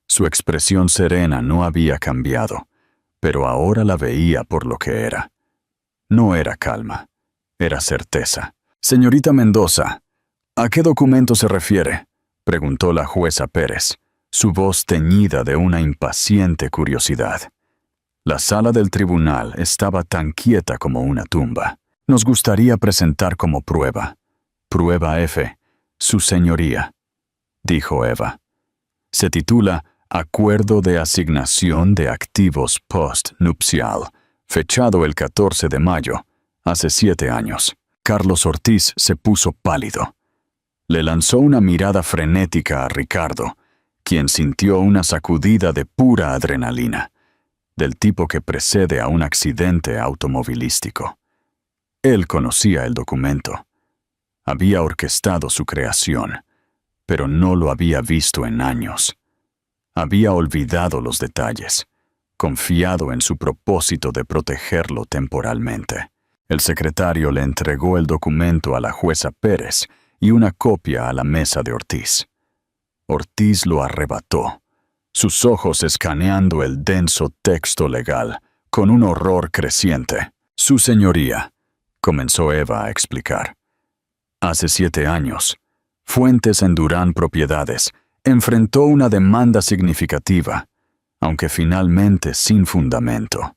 Su expresión serena no había cambiado, pero ahora la veía por lo que era. No era calma, era certeza. Señorita Mendoza, ¿a qué documento se refiere?, preguntó la jueza Pérez, su voz teñida de una impaciente curiosidad. La sala del tribunal estaba tan quieta como una tumba. Nos gustaría presentar como prueba. Prueba F, su señoría, dijo Eva. Se titula Acuerdo de Asignación de Activos Post-Nupcial, fechado el 14 de mayo, hace 7 años. Carlos Ortiz se puso pálido. Le lanzó una mirada frenética a Ricardo, quien sintió una sacudida de pura adrenalina, del tipo que precede a un accidente automovilístico. Él conocía el documento. Había orquestado su creación, pero no lo había visto en años. Había olvidado los detalles, confiado en su propósito de protegerlo temporalmente. El secretario le entregó el documento a la jueza Pérez y una copia a la mesa de Ortiz. Ortiz lo arrebató, sus ojos escaneando el denso texto legal, con un horror creciente. Su señoría, comenzó Eva a explicar. Hace 7 años, Fuentes Endurán Propiedades enfrentó una demanda significativa, aunque finalmente sin fundamento.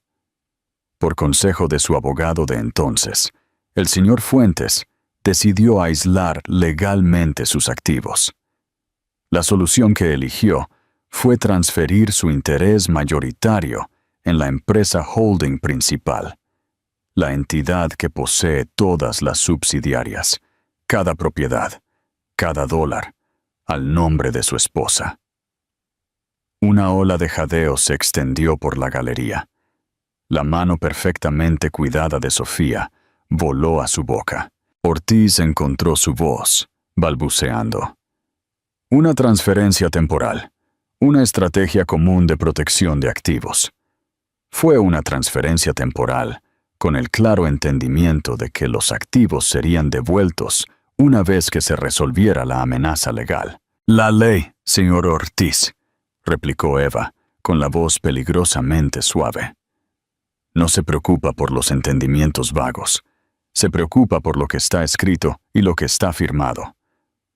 Por consejo de su abogado de entonces, el señor Fuentes decidió aislar legalmente sus activos. La solución que eligió fue transferir su interés mayoritario en la empresa holding principal, la entidad que posee todas las subsidiarias, cada propiedad, cada dólar, al nombre de su esposa. Una ola de jadeo se extendió por la galería. La mano perfectamente cuidada de Sofía voló a su boca. Ortiz encontró su voz, balbuceando. Una transferencia temporal. Una estrategia común de protección de activos. Fue una transferencia temporal, con el claro entendimiento de que los activos serían devueltos una vez que se resolviera la amenaza legal. La ley, señor Ortiz, replicó Eva, con la voz peligrosamente suave. No se preocupa por los entendimientos vagos. Se preocupa por lo que está escrito y lo que está firmado.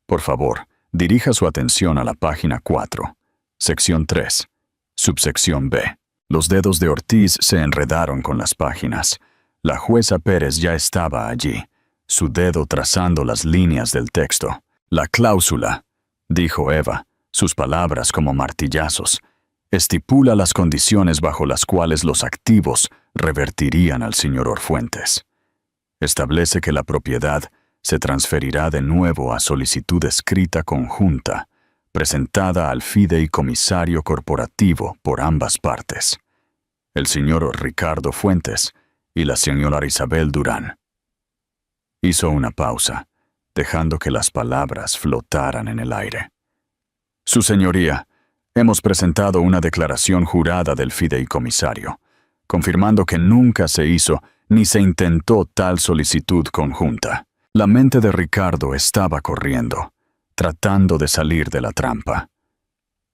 Por favor, dirija su atención a la página 4, sección 3, subsección B. Los dedos de Ortiz se enredaron con las páginas. La jueza Pérez ya estaba allí, su dedo trazando las líneas del texto. La cláusula, dijo Eva, sus palabras como martillazos, estipula las condiciones bajo las cuales los activos revertirían al señor Orfuentes. Establece que la propiedad se transferirá de nuevo a solicitud escrita conjunta, presentada al fideicomisario corporativo por ambas partes, el señor Ricardo Fuentes y la señora Isabel Durán. Hizo una pausa, dejando que las palabras flotaran en el aire. Su señoría, hemos presentado una declaración jurada del fideicomisario, confirmando que nunca se hizo ni se intentó tal solicitud conjunta. La mente de Ricardo estaba corriendo, tratando de salir de la trampa.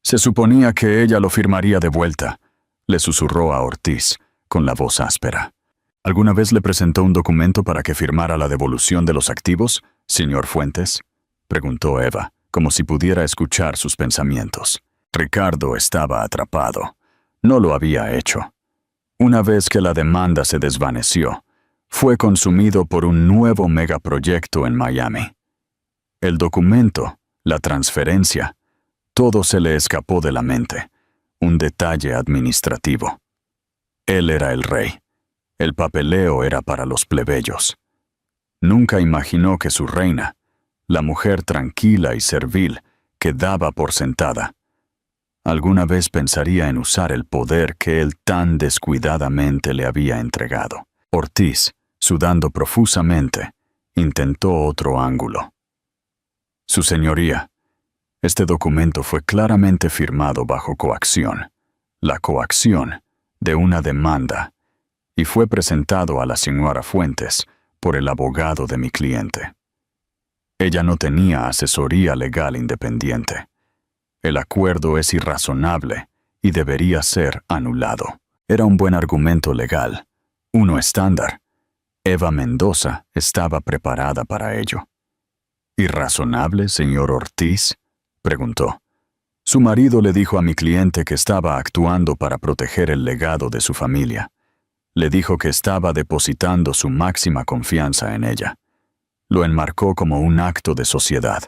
Se suponía que ella lo firmaría de vuelta, le susurró a Ortiz, con la voz áspera. ¿Alguna vez le presentó un documento para que firmara la devolución de los activos, señor Fuentes? Preguntó Eva, como si pudiera escuchar sus pensamientos. Ricardo estaba atrapado. No lo había hecho. Una vez que la demanda se desvaneció, fue consumido por un nuevo megaproyecto en Miami. El documento, la transferencia, todo se le escapó de la mente, un detalle administrativo. Él era el rey. El papeleo era para los plebeyos. Nunca imaginó que su reina, la mujer tranquila y servil que daba por sentada, alguna vez pensaría en usar el poder que él tan descuidadamente le había entregado. Ortiz, sudando profusamente, intentó otro ángulo. Su señoría, este documento fue claramente firmado bajo coacción, la coacción de una demanda, y fue presentado a la señora Fuentes por el abogado de mi cliente. Ella no tenía asesoría legal independiente. El acuerdo es irrazonable y debería ser anulado. Era un buen argumento legal, uno estándar. Eva Mendoza estaba preparada para ello. ¿Irrazonable, señor Ortiz?, preguntó. Su marido le dijo a mi cliente que estaba actuando para proteger el legado de su familia. Le dijo que estaba depositando su máxima confianza en ella. Lo enmarcó como un acto de sociedad.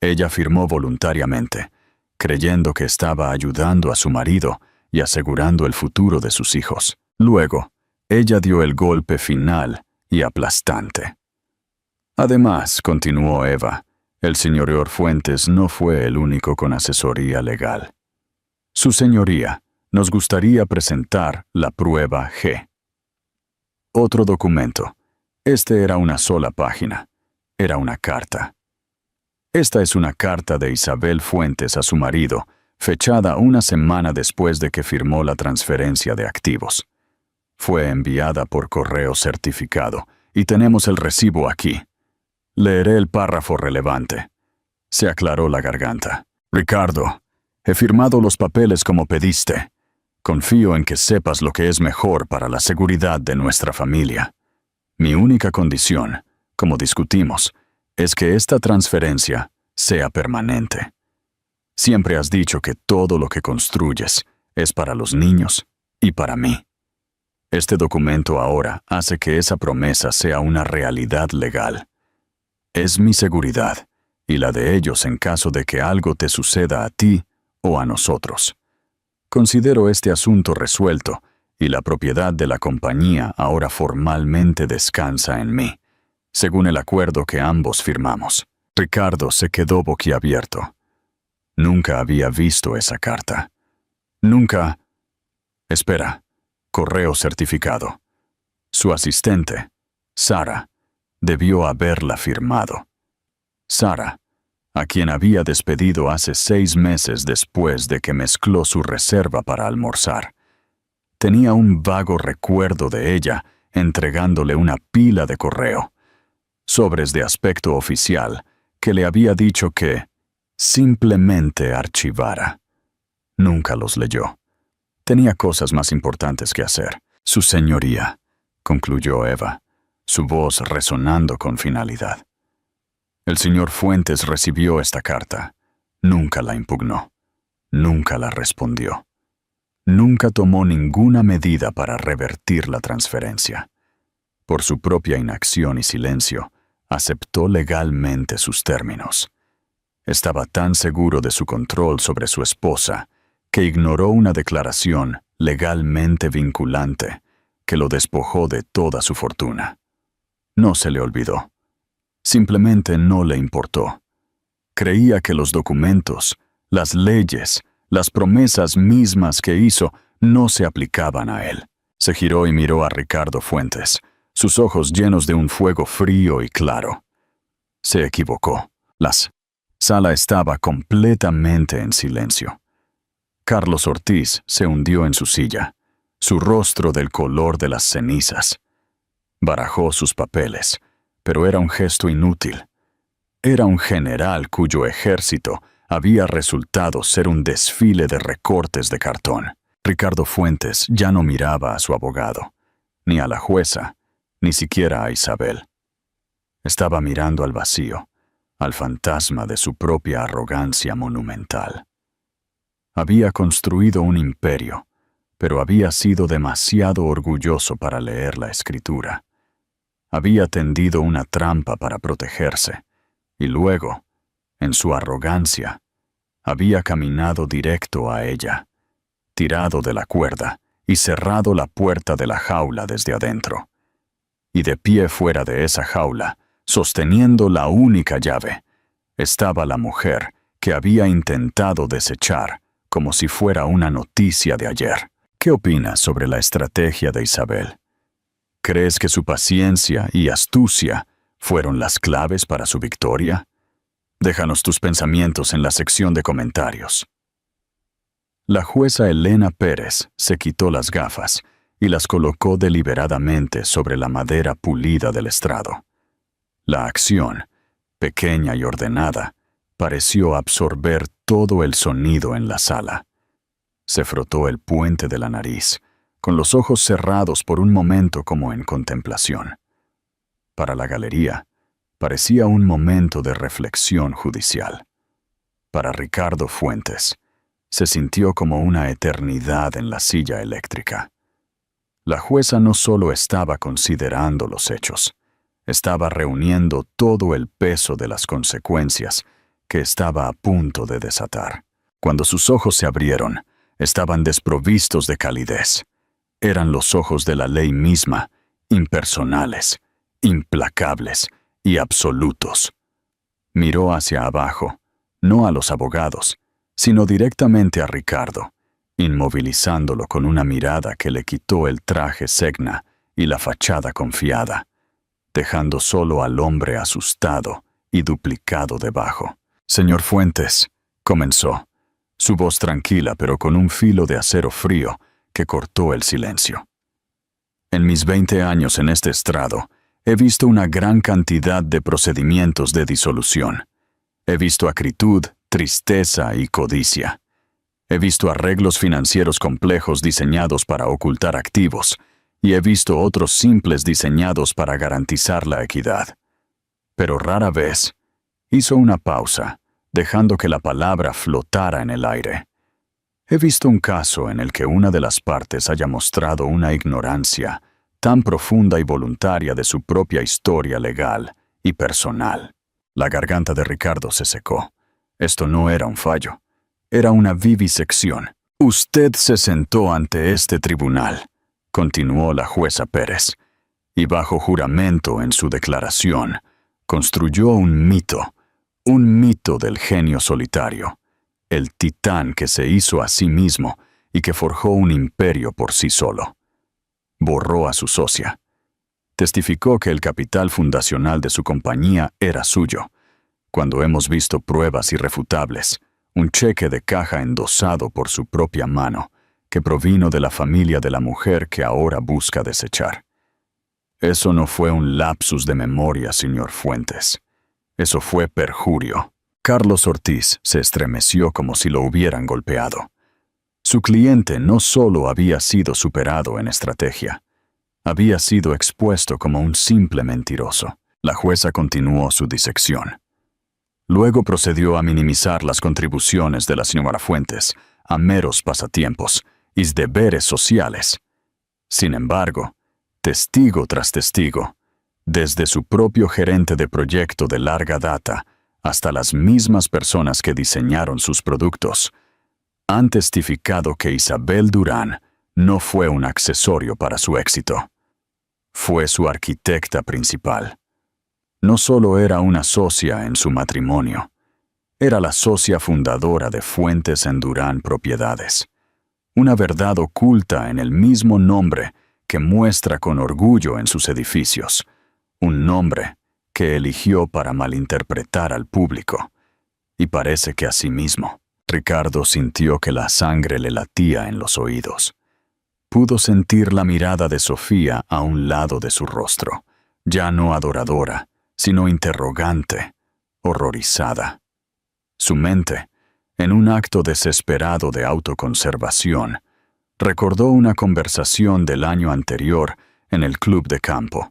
Ella firmó voluntariamente, creyendo que estaba ayudando a su marido y asegurando el futuro de sus hijos. Luego, ella dio el golpe final y aplastante. Además, continuó Eva, el señor Orfuentes no fue el único con asesoría legal. Su señoría, nos gustaría presentar la prueba G. Otro documento. Este era una sola página. Era una carta. Esta es una carta de Isabel Fuentes a su marido, fechada una semana después de que firmó la transferencia de activos. Fue enviada por correo certificado, y tenemos el recibo aquí. Leeré el párrafo relevante. Se aclaró la garganta. Ricardo, he firmado los papeles como pediste. Confío en que sepas lo que es mejor para la seguridad de nuestra familia. Mi única condición, como discutimos, es que esta transferencia sea permanente. Siempre has dicho que todo lo que construyes es para los niños y para mí. Este documento ahora hace que esa promesa sea una realidad legal. Es mi seguridad y la de ellos en caso de que algo te suceda a ti o a nosotros. Considero este asunto resuelto y la propiedad de la compañía ahora formalmente descansa en mí, según el acuerdo que ambos firmamos. Ricardo se quedó boquiabierto. Nunca había visto esa carta. Nunca... Espera. Correo certificado. Su asistente, Sara, debió haberla firmado. Sara, a quien había despedido hace 6 meses después de que mezcló su reserva para almorzar. Tenía un vago recuerdo de ella entregándole una pila de correo, sobres de aspecto oficial, que le había dicho que simplemente archivara. Nunca los leyó. Tenía cosas más importantes que hacer. Su señoría, concluyó Eva, su voz resonando con finalidad. El señor Fuentes recibió esta carta. Nunca la impugnó. Nunca la respondió. Nunca tomó ninguna medida para revertir la transferencia. Por su propia inacción y silencio, aceptó legalmente sus términos. Estaba tan seguro de su control sobre su esposa que ignoró una declaración legalmente vinculante que lo despojó de toda su fortuna. No se le olvidó. Simplemente no le importó. Creía que los documentos, las leyes, las promesas mismas que hizo no se aplicaban a él. Se giró y miró a Ricardo Fuentes, sus ojos llenos de un fuego frío y claro. Se equivocó. La sala estaba completamente en silencio. Carlos Ortiz se hundió en su silla, su rostro del color de las cenizas. Barajó sus papeles, pero era un gesto inútil. Era un general cuyo ejército había resultado ser un desfile de recortes de cartón. Ricardo Fuentes ya no miraba a su abogado, ni a la jueza, ni siquiera a Isabel. Estaba mirando al vacío, al fantasma de su propia arrogancia monumental. Había construido un imperio, pero había sido demasiado orgulloso para leer la escritura. Había tendido una trampa para protegerse, y luego, en su arrogancia, había caminado directo a ella, tirado de la cuerda y cerrado la puerta de la jaula desde adentro. Y de pie fuera de esa jaula, sosteniendo la única llave, estaba la mujer que había intentado desechar como si fuera una noticia de ayer. ¿Qué opinas sobre la estrategia de Isabel? ¿Crees que su paciencia y astucia fueron las claves para su victoria? Déjanos tus pensamientos en la sección de comentarios. La jueza Elena Pérez se quitó las gafas y las colocó deliberadamente sobre la madera pulida del estrado. La acción, pequeña y ordenada, pareció absorber todo el sonido en la sala. Se frotó el puente de la nariz, con los ojos cerrados por un momento como en contemplación. Para la galería, parecía un momento de reflexión judicial. Para Ricardo Fuentes, se sintió como una eternidad en la silla eléctrica. La jueza no solo estaba considerando los hechos, estaba reuniendo todo el peso de las consecuencias que estaba a punto de desatar. Cuando sus ojos se abrieron, estaban desprovistos de calidez. Eran los ojos de la ley misma, impersonales, implacables y absolutos. Miró hacia abajo, no a los abogados, sino directamente a Ricardo, inmovilizándolo con una mirada que le quitó el traje Segna y la fachada confiada, dejando solo al hombre asustado y duplicado debajo. «Señor Fuentes», comenzó, su voz tranquila pero con un filo de acero frío que cortó el silencio. «En mis 20 años en este estrado, he visto una gran cantidad de procedimientos de disolución. He visto acritud, tristeza y codicia. He visto arreglos financieros complejos diseñados para ocultar activos, y he visto otros simples diseñados para garantizar la equidad. Pero rara vez», hizo una pausa, dejando que la palabra flotara en el aire. «He visto un caso en el que una de las partes haya mostrado una ignorancia tan profunda y voluntaria de su propia historia legal y personal». La garganta de Ricardo se secó. Esto no era un fallo, era una vivisección. «Usted se sentó ante este tribunal», continuó la jueza Pérez, «y bajo juramento en su declaración, construyó un mito del genio solitario, el titán que se hizo a sí mismo y que forjó un imperio por sí solo. Borró a su socia. Testificó que el capital fundacional de su compañía era suyo, cuando hemos visto pruebas irrefutables, un cheque de caja endosado por su propia mano, que provino de la familia de la mujer que ahora busca desechar. Eso no fue un lapsus de memoria, señor Fuentes. Eso fue perjurio. Carlos Ortiz se estremeció como si lo hubieran golpeado. Su cliente no solo había sido superado en estrategia, había sido expuesto como un simple mentiroso. La jueza continuó su disección. Luego procedió a minimizar las contribuciones de la señora Fuentes a meros pasatiempos y deberes sociales. Sin embargo, testigo tras testigo, desde su propio gerente de proyecto de larga data hasta las mismas personas que diseñaron sus productos, han testificado que Isabel Durán no fue un accesorio para su éxito. Fue su arquitecta principal. No solo era una socia en su matrimonio, era la socia fundadora de Fuentes en Durán Propiedades. Una verdad oculta en el mismo nombre que muestra con orgullo en sus edificios. Un nombre que eligió para malinterpretar al público. Y parece que asimismo, Ricardo sintió que la sangre le latía en los oídos. Pudo sentir la mirada de Sofía a un lado de su rostro, ya no adoradora, sino interrogante, horrorizada. Su mente, en un acto desesperado de autoconservación, recordó una conversación del año anterior en el club de campo.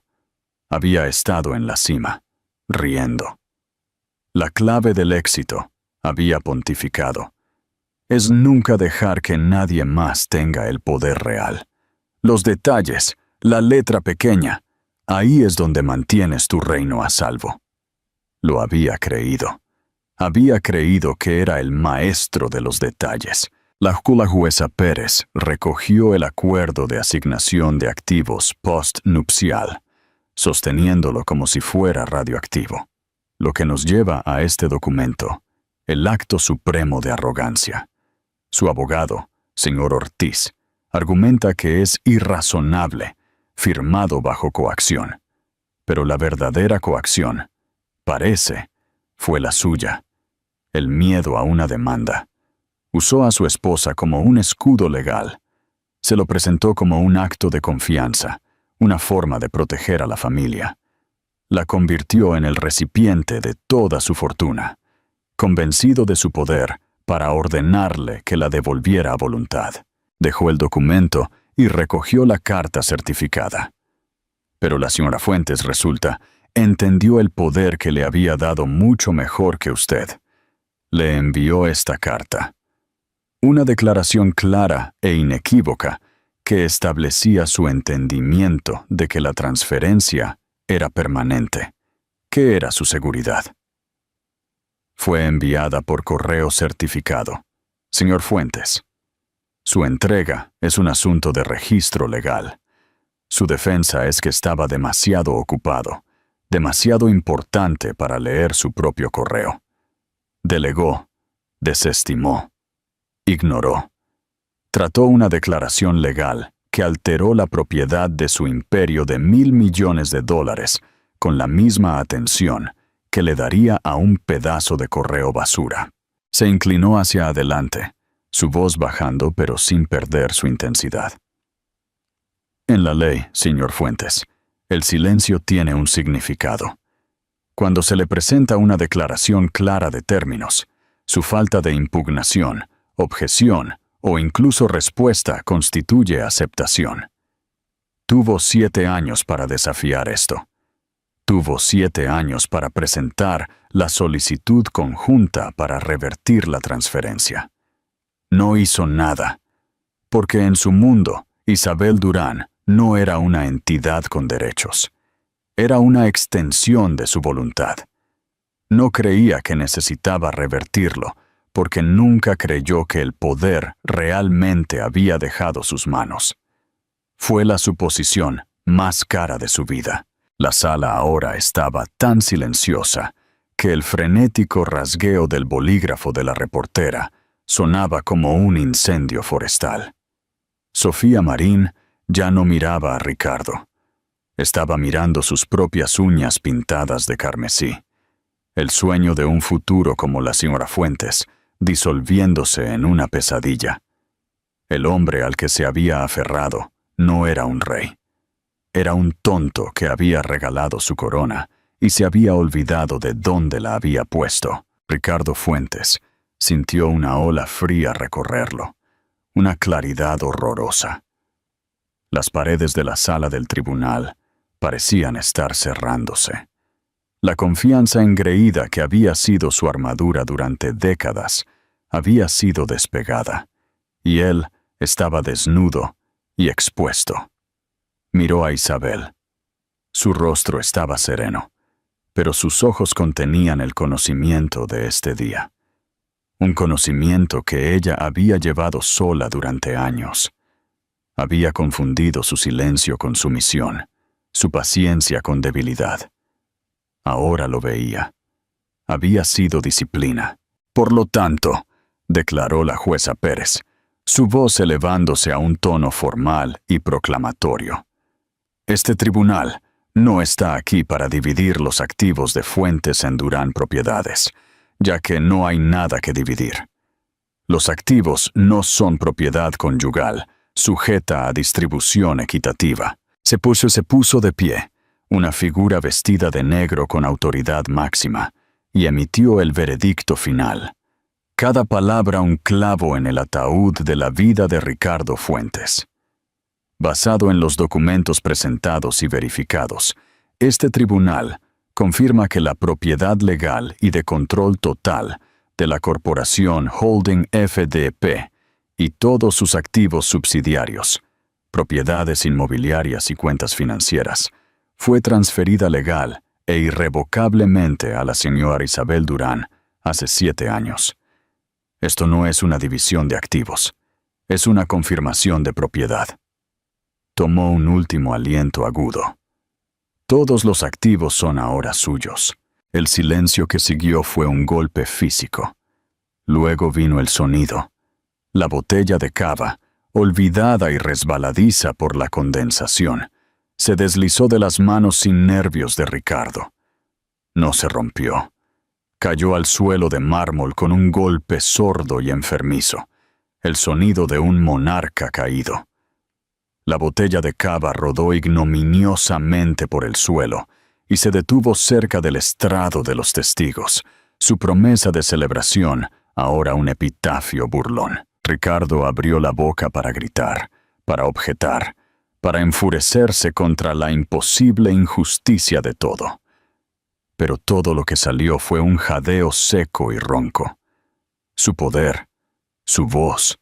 Había estado en la cima, riendo. La clave del éxito, había pontificado, es nunca dejar que nadie más tenga el poder real. Los detalles, la letra pequeña, ahí es donde mantienes tu reino a salvo. Lo había creído. Había creído que era el maestro de los detalles. La jueza Pérez recogió el acuerdo de asignación de activos postnupcial, sosteniéndolo como si fuera radioactivo. Lo que nos lleva a este documento, el acto supremo de arrogancia. Su abogado, señor Ortiz, argumenta que es irrazonable, firmado bajo coacción. Pero la verdadera coacción, parece, fue la suya. El miedo a una demanda. Usó a su esposa como un escudo legal. Se lo presentó como un acto de confianza, una forma de proteger a la familia. La convirtió en el recipiente de toda su fortuna, convencido de su poder para ordenarle que la devolviera a voluntad. Dejó el documento y recogió la carta certificada. Pero la señora Fuentes, resulta, entendió el poder que le había dado mucho mejor que usted. Le envió esta carta. Una declaración clara e inequívoca que establecía su entendimiento de que la transferencia era permanente, que era su seguridad. Fue enviada por correo certificado. Señor Fuentes, su entrega es un asunto de registro legal. Su defensa es que estaba demasiado ocupado, demasiado importante para leer su propio correo. Delegó, desestimó, ignoró. Trató una declaración legal que alteró la propiedad de su imperio de $1,000 millones con la misma atención que le daría a un pedazo de correo basura. Se inclinó hacia adelante, su voz bajando pero sin perder su intensidad. En la ley, señor Fuentes, el silencio tiene un significado. Cuando se le presenta una declaración clara de términos, su falta de impugnación, objeción o incluso respuesta constituye aceptación. Tuvo 7 años para desafiar esto. Tuvo 7 años para presentar la solicitud conjunta para revertir la transferencia. No hizo nada, porque en su mundo, Isabel Durán no era una entidad con derechos. Era una extensión de su voluntad. No creía que necesitaba revertirlo, porque nunca creyó que el poder realmente había dejado sus manos. Fue la suposición más cara de su vida. La sala ahora estaba tan silenciosa que el frenético rasgueo del bolígrafo de la reportera sonaba como un incendio forestal. Sofía Marín ya no miraba a Ricardo. Estaba mirando sus propias uñas pintadas de carmesí. El sueño de un futuro como la señora Fuentes, disolviéndose en una pesadilla. El hombre al que se había aferrado no era un rey. Era un tonto que había regalado su corona y se había olvidado de dónde la había puesto. Ricardo Fuentes sintió una ola fría recorrerlo, una claridad horrorosa. Las paredes de la sala del tribunal parecían estar cerrándose. La confianza engreída que había sido su armadura durante décadas había sido despegada, y él estaba desnudo y expuesto. Miró a Isabel. Su rostro estaba sereno, pero sus ojos contenían el conocimiento de este día. Un conocimiento que ella había llevado sola durante años. Había confundido su silencio con sumisión, su paciencia con debilidad. Ahora lo veía. Había sido disciplina. Por lo tanto, declaró la jueza Pérez, su voz elevándose a un tono formal y proclamatorio. Este tribunal no está aquí para dividir los activos de Fuentes en Durán Propiedades, ya que no hay nada que dividir. Los activos no son propiedad conyugal, sujeta a distribución equitativa. Se puso de pie, una figura vestida de negro con autoridad máxima, y emitió el veredicto final. Cada palabra un clavo en el ataúd de la vida de Ricardo Fuentes. Basado en los documentos presentados y verificados, este tribunal confirma que la propiedad legal y de control total de la Corporación Holding FDP y todos sus activos subsidiarios, propiedades inmobiliarias y cuentas financieras, fue transferida legal e irrevocablemente a la señora Isabel Durán hace 7 años. Esto no es una división de activos, es una confirmación de propiedad. Tomó un último aliento agudo. Todos los activos son ahora suyos. El silencio que siguió fue un golpe físico. Luego vino el sonido. La botella de cava, olvidada y resbaladiza por la condensación, se deslizó de las manos sin nervios de Ricardo. No se rompió. Cayó al suelo de mármol con un golpe sordo y enfermizo, el sonido de un monarca caído. La botella de cava rodó ignominiosamente por el suelo y se detuvo cerca del estrado de los testigos, su promesa de celebración, ahora un epitafio burlón. Ricardo abrió la boca para gritar, para objetar, para enfurecerse contra la imposible injusticia de todo. Pero todo lo que salió fue un jadeo seco y ronco. Su poder, su voz,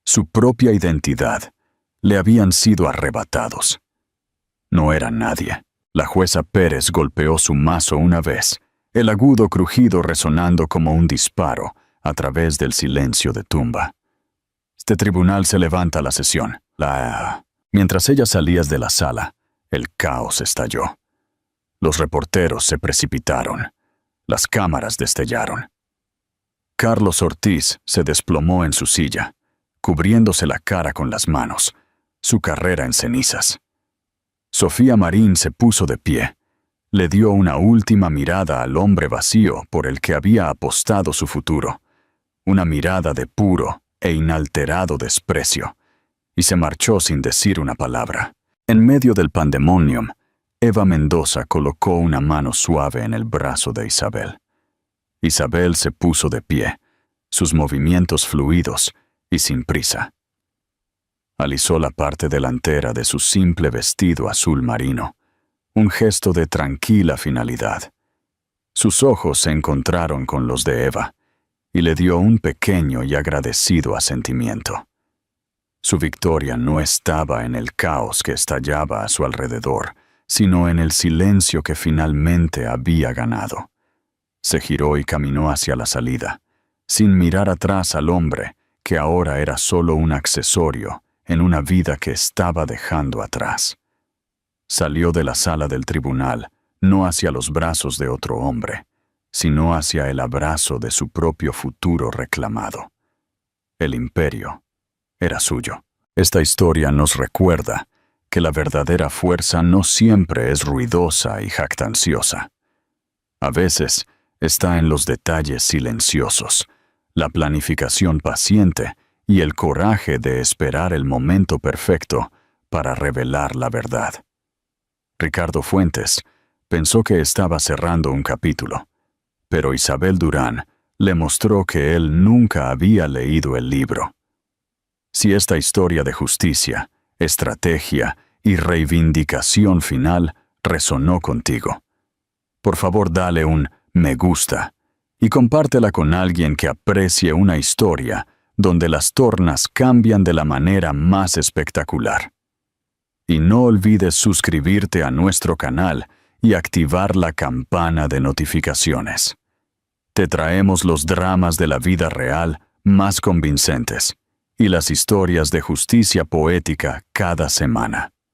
su propia identidad, le habían sido arrebatados. No era nadie. La jueza Pérez golpeó su mazo una vez, el agudo crujido resonando como un disparo a través del silencio de tumba. Este tribunal se levanta la sesión. Mientras ella salía de la sala, el caos estalló. Los reporteros se precipitaron. Las cámaras destellaron. Carlos Ortiz se desplomó en su silla, cubriéndose la cara con las manos, su carrera en cenizas. Sofía Marín se puso de pie. Le dio una última mirada al hombre vacío por el que había apostado su futuro, una mirada de puro e inalterado desprecio, y se marchó sin decir una palabra. En medio del pandemonium, Eva Mendoza colocó una mano suave en el brazo de Isabel. Isabel se puso de pie, sus movimientos fluidos y sin prisa. Alisó la parte delantera de su simple vestido azul marino, un gesto de tranquila finalidad. Sus ojos se encontraron con los de Eva, y le dio un pequeño y agradecido asentimiento. Su victoria no estaba en el caos que estallaba a su alrededor, sino en el silencio que finalmente había ganado. Se giró y caminó hacia la salida, sin mirar atrás al hombre que ahora era solo un accesorio en una vida que estaba dejando atrás. Salió de la sala del tribunal, no hacia los brazos de otro hombre, sino hacia el abrazo de su propio futuro reclamado. El imperio era suyo. Esta historia nos recuerda que la verdadera fuerza no siempre es ruidosa y jactanciosa. A veces está en los detalles silenciosos, la planificación paciente y el coraje de esperar el momento perfecto para revelar la verdad. Ricardo Fuentes pensó que estaba cerrando un capítulo, pero Isabel Durán le mostró que él nunca había leído el libro. Si esta historia de justicia, estrategia y reivindicación final resonó contigo, por favor dale un me gusta y compártela con alguien que aprecie una historia donde las tornas cambian de la manera más espectacular. Y no olvides suscribirte a nuestro canal y activar la campana de notificaciones. Te traemos los dramas de la vida real más convincentes y las historias de justicia poética cada semana.